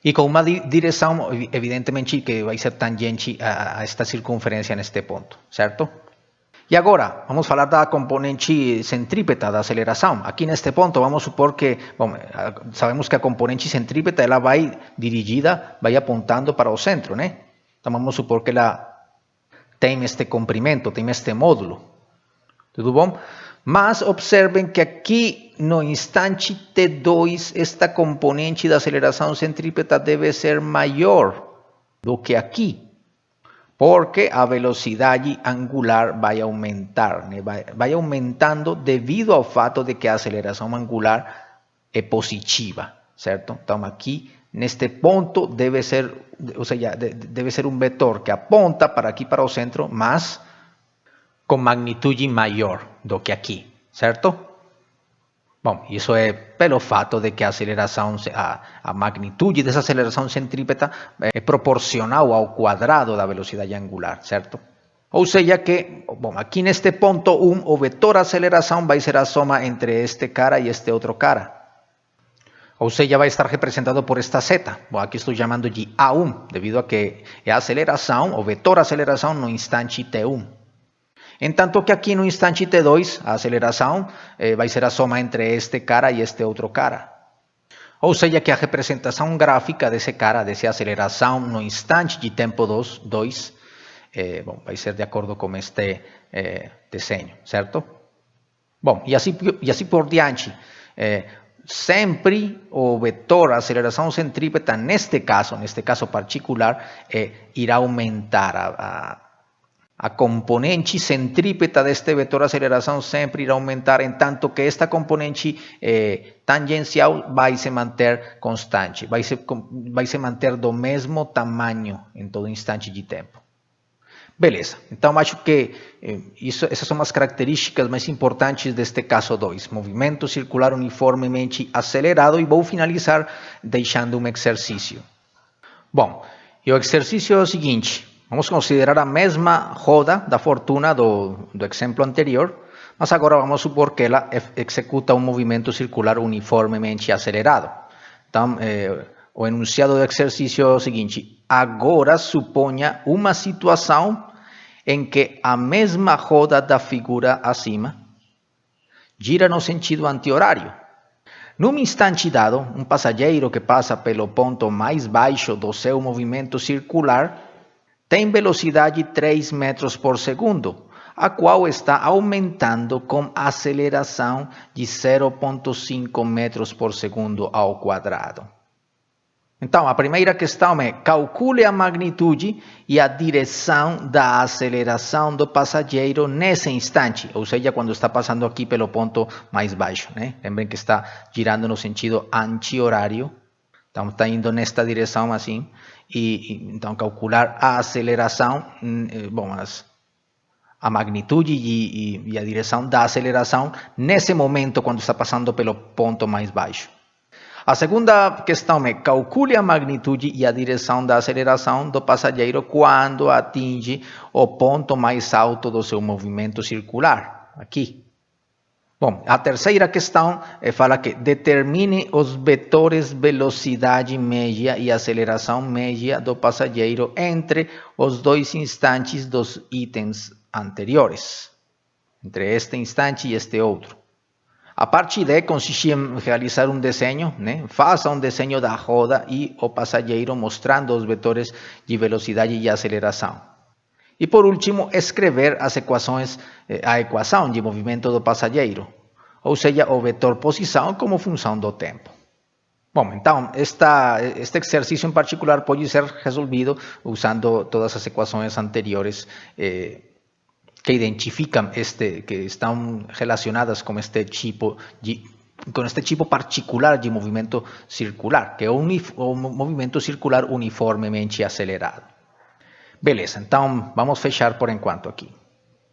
E com uma direção, evidentemente, que vai ser tangente a esta circunferência neste ponto, certo? E agora, vamos falar da componente centrípeta da aceleração. Aqui neste ponto, vamos supor que, bom, sabemos que a componente centrípeta ela vai dirigida, vai apontando para o centro, né? Então vamos supor que ela tem este comprimento, tem este módulo. Tudo bom? Mas observem que aqui no instante T2, esta componente da aceleração centrípeta deve ser maior do que aqui. Porque a velocidade angular vai aumentar, né? vai aumentando devido ao fato de que a aceleração angular é positiva, certo? Então aqui, neste ponto, deve ser um vetor que aponta para aqui, para o centro, mas com magnitude maior do que aqui, certo? Bom, isso é pelo fato de que a aceleração, a magnitude dessa aceleração centrípeta é proporcional ao quadrado da velocidade angular, certo? Ou seja que, bom, aqui neste ponto 1, o vetor aceleração vai ser a soma entre este cara e este outro cara. Ou seja, vai estar representado por esta seta. Bom, aqui estou chamando de A1, devido a que é a aceleração, o vetor aceleração no instante T1. Entanto que aqui no instante T2, a aceleração vai ser a soma entre este cara e este outro cara. Ou seja, que a representação gráfica desse cara, dessa aceleração no instante de tempo 2, bom, vai ser de acordo com este desenho, certo? Bom, e assim por diante. Sempre o vetor aceleração centrípeta, neste caso particular, irá aumentar. A componente centrípeta deste vetor aceleração sempre irá aumentar, entanto que esta componente tangencial vai se manter constante, vai se manter do mesmo tamanho em todo instante de tempo. Beleza, então acho que essas são as características mais importantes deste caso 2, movimento circular uniformemente acelerado, e vou finalizar deixando um exercício. Bom, e o exercício é o seguinte. Vamos considerar a mesma roda da fortuna do exemplo anterior, mas agora vamos supor que ela executa um movimento circular uniformemente acelerado. Então, o enunciado do exercício é o seguinte: agora suponha uma situação em que a mesma roda da figura acima gira no sentido anti-horário. Num instante dado, um passageiro que passa pelo ponto mais baixo do seu movimento circular tem velocidade 3 metros por segundo, a qual está aumentando com aceleração de 0,5 metros por segundo ao quadrado. Então, a primeira questão é: calcule a magnitude e a direção da aceleração do passageiro nesse instante, ou seja, quando está passando aqui pelo ponto mais baixo, né? Lembrem que está girando no sentido anti-horário, então está indo nesta direção assim, então calcular a aceleração, bom, a magnitude e a direção da aceleração nesse momento quando está passando pelo ponto mais baixo. A segunda questão é: calcule a magnitude e a direção da aceleração do passageiro quando atinge o ponto mais alto do seu movimento circular, aqui. Bom, a terceira questão fala que determine os vetores velocidade média e aceleração média do passageiro entre os dois instantes dos itens anteriores, entre este instante e este outro. A parte D consiste em realizar um desenho, né? Faça um desenho da roda e o passageiro mostrando os vetores de velocidade e aceleração. E por último, escrever as equações, a equação de movimento do passageiro, ou seja, o vetor posição como função do tempo. Bom, então, este exercício em particular pode ser resolvido usando todas as equações anteriores que identifican que están relacionadas con este tipo particular de movimento circular, que é um movimento circular uniformemente acelerado. Beleza, então vamos fechar por enquanto aqui.